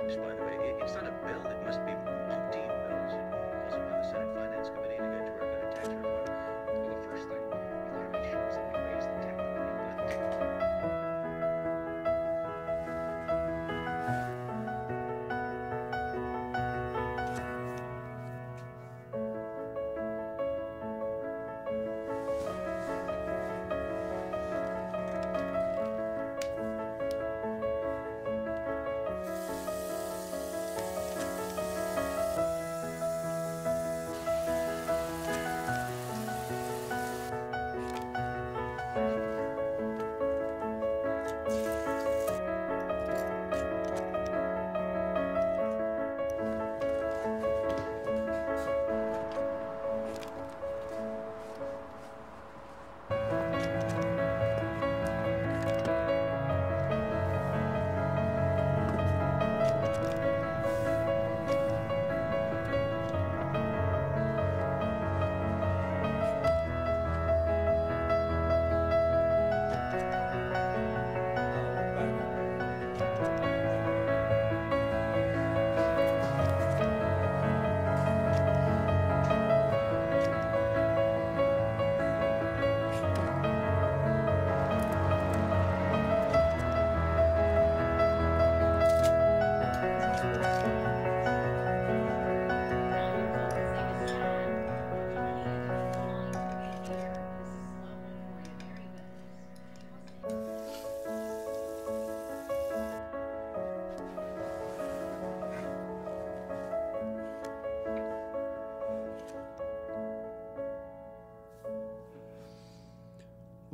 By the way, it's not a bill. It must be umpteen bills. Calls upon the Senate Finance Committee to get to work on a tax reform. Well, the first thing, we want to make sure is that we raise the tax.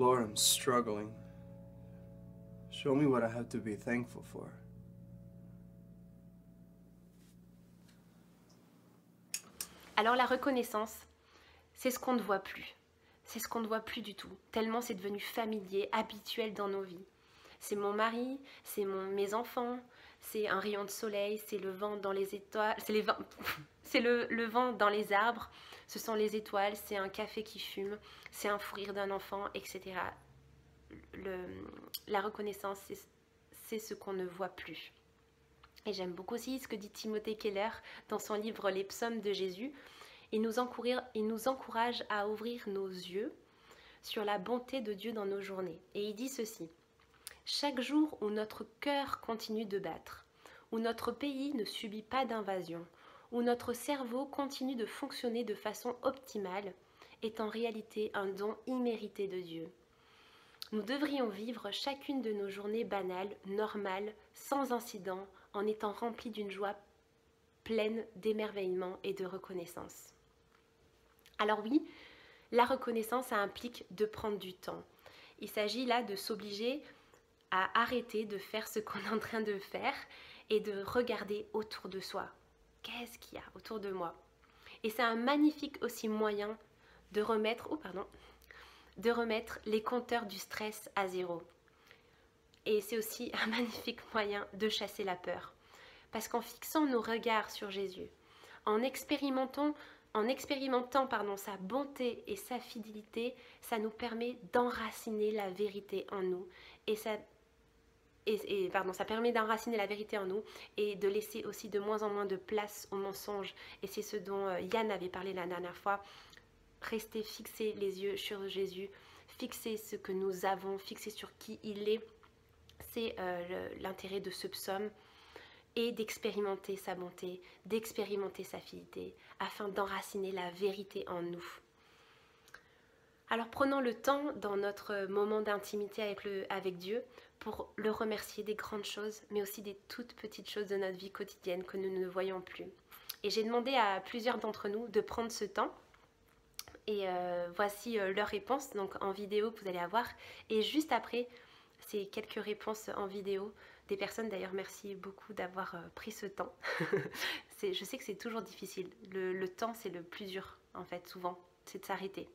Lord, I'm struggling. Show me what I have to be thankful for. Alors la reconnaissance, c'est ce qu'on ne voit plus. C'est ce qu'on ne voit plus du tout, tellement c'est devenu familier, habituel dans nos vies. C'est mon mari, c'est mes enfants, c'est un rayon de soleil, c'est le vent dans les étoiles, c'est le vent dans les arbres, ce sont les étoiles, c'est un café qui fume, c'est un fou rire d'un enfant, etc. La reconnaissance, c'est ce qu'on ne voit plus. Et j'aime beaucoup aussi ce que dit Timothée Keller dans son livre Les Psaumes de Jésus. Il nous encourage à ouvrir nos yeux sur la bonté de Dieu dans nos journées. Et il dit ceci: chaque jour où notre cœur continue de battre, où notre pays ne subit pas d'invasion, où notre cerveau continue de fonctionner de façon optimale, est en réalité un don immérité de Dieu. Nous devrions vivre chacune de nos journées banales, normales, sans incident, en étant remplis d'une joie pleine d'émerveillement et de reconnaissance. Alors oui, la reconnaissance, ça implique de prendre du temps. Il s'agit là de s'obliger à arrêter de faire ce qu'on est en train de faire et de regarder autour de soi. Qu'est-ce qu'il y a autour de moi? Et c'est un magnifique aussi moyen de remettre les compteurs du stress à zéro. Et c'est aussi un magnifique moyen de chasser la peur. Parce qu'en fixant nos regards sur Jésus, en expérimentant sa bonté et sa fidélité, ça nous permet d'enraciner la vérité en nous. Ça permet d'enraciner la vérité en nous et de laisser aussi de moins en moins de place aux mensonges. Et c'est ce dont Yann avait parlé la dernière fois. Rester fixé les yeux sur Jésus, fixer ce que nous avons, fixer sur qui il est. C'est l'intérêt de ce psaume. Et d'expérimenter sa bonté, d'expérimenter sa fidélité, afin d'enraciner la vérité en nous. Alors prenons le temps dans notre moment d'intimité avec Dieu pour le remercier des grandes choses, mais aussi des toutes petites choses de notre vie quotidienne que nous ne voyons plus. Et j'ai demandé à plusieurs d'entre nous de prendre ce temps. Et voici leurs réponses, donc en vidéo que vous allez avoir. Et juste après, ces quelques réponses en vidéo des personnes. D'ailleurs, merci beaucoup d'avoir pris ce temps. Je sais que c'est toujours difficile. Le temps, c'est le plus dur, en fait, souvent. C'est de s'arrêter.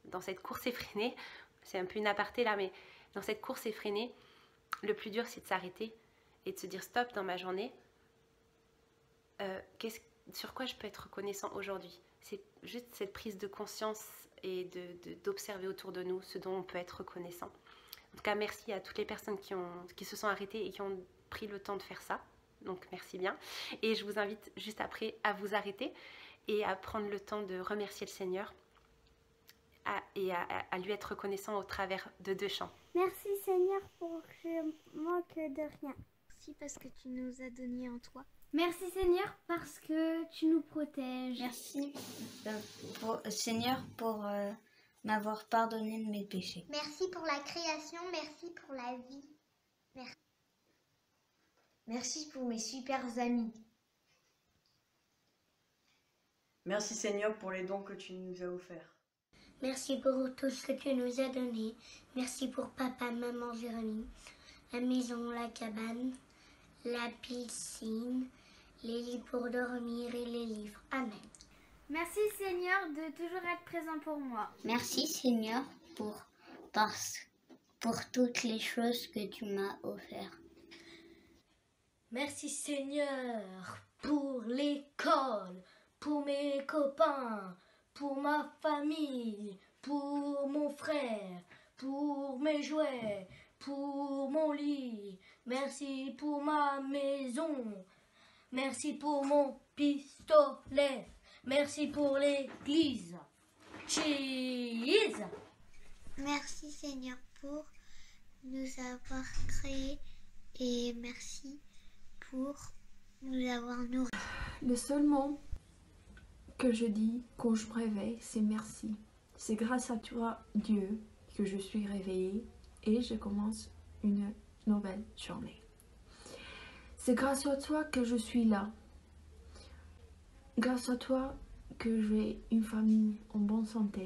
Dans cette course effrénée, c'est un peu une aparté là, mais dans cette course effrénée, le plus dur, c'est de s'arrêter et de se dire stop dans ma journée. Sur quoi je peux être reconnaissant aujourd'hui? C'est juste cette prise de conscience et d'observer autour de nous ce dont on peut être reconnaissant. En tout cas, merci à toutes les personnes qui se sont arrêtées et qui ont pris le temps de faire ça. Donc, merci bien. Et je vous invite juste après à vous arrêter et à prendre le temps de remercier le Seigneur et à lui être reconnaissant au travers de 2 chants. Merci Seigneur pour que je manque de rien. Merci parce que tu nous as donné en toi. Merci Seigneur parce que tu nous protèges. Merci Seigneur pour m'avoir pardonné de mes péchés. Merci pour la création, merci pour la vie. Merci pour mes super amis. Merci Seigneur pour les dons que tu nous as offerts. Merci pour tout ce que tu nous as donné. Merci pour papa, maman, Jérémie, la maison, la cabane, la piscine, les lits pour dormir et les livres. Amen. Merci Seigneur de toujours être présent pour moi. Merci Seigneur pour toutes les choses que tu m'as offertes. Merci Seigneur pour l'école, pour mes copains, pour ma famille, pour mon frère, pour mes jouets, pour mon lit. Merci pour ma maison. Merci pour mon pistolet. Merci pour l'église. Cheese. Merci Seigneur pour nous avoir créés et merci pour nous avoir nourris. Le seul mot que je dis quand je me réveille, c'est merci. C'est grâce à toi, Dieu, que je suis réveillée et je commence une nouvelle journée. C'est grâce à toi que je suis là. Grâce à toi que j'ai une famille en bonne santé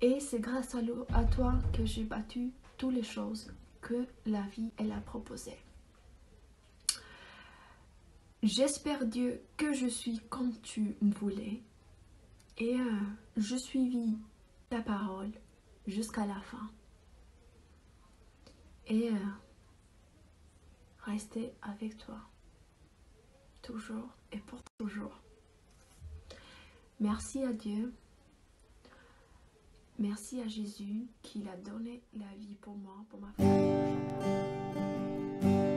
Et c'est grâce à toi que j'ai battu toutes les choses que la vie elle a proposées. J'espère Dieu que je suis comme tu me voulais et je suivis ta parole jusqu'à la fin. Et rester avec toi toujours et pour toujours. Merci à Dieu. Merci à Jésus qui a donné la vie pour moi, pour ma famille. Merci.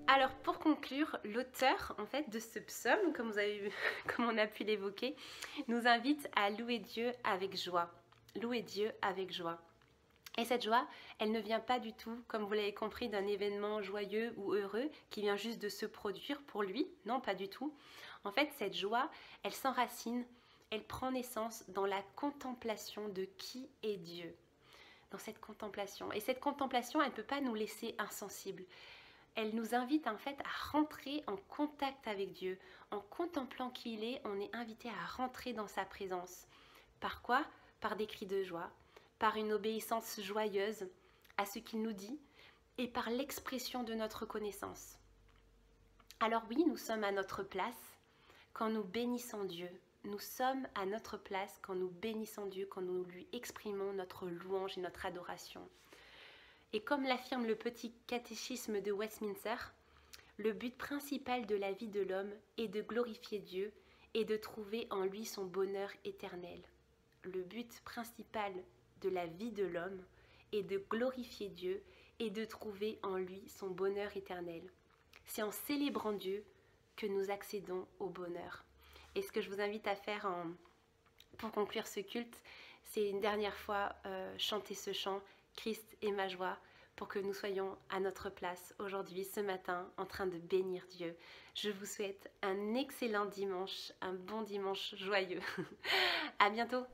Alors pour conclure, l'auteur en fait de ce psaume, comme on a pu l'évoquer, nous invite à louer Dieu avec joie. Louer Dieu avec joie. Et cette joie, elle ne vient pas du tout, comme vous l'avez compris, d'un événement joyeux ou heureux qui vient juste de se produire pour lui. Non, pas du tout. En fait, cette joie, elle s'enracine, elle prend naissance dans la contemplation de qui est Dieu. Dans cette contemplation. Et cette contemplation, elle ne peut pas nous laisser insensibles. Elle nous invite en fait à rentrer en contact avec Dieu. En contemplant qui il est, on est invité à rentrer dans sa présence. Par quoi? Par des cris de joie, par une obéissance joyeuse à ce qu'il nous dit et par l'expression de notre connaissance. Alors oui, nous sommes à notre place quand nous bénissons Dieu. Nous sommes à notre place quand nous bénissons Dieu, quand nous lui exprimons notre louange et notre adoration. Et comme l'affirme le petit catéchisme de Westminster, le but principal de la vie de l'homme est de glorifier Dieu et de trouver en lui son bonheur éternel. Le but principal de la vie de l'homme est de glorifier Dieu et de trouver en lui son bonheur éternel. C'est en célébrant Dieu que nous accédons au bonheur. Et ce que je vous invite à faire pour conclure ce culte, c'est une dernière fois chanter ce chant « Christ est ma joie » pour que nous soyons à notre place aujourd'hui, ce matin, en train de bénir Dieu. Je vous souhaite un excellent dimanche, un bon dimanche joyeux. À bientôt.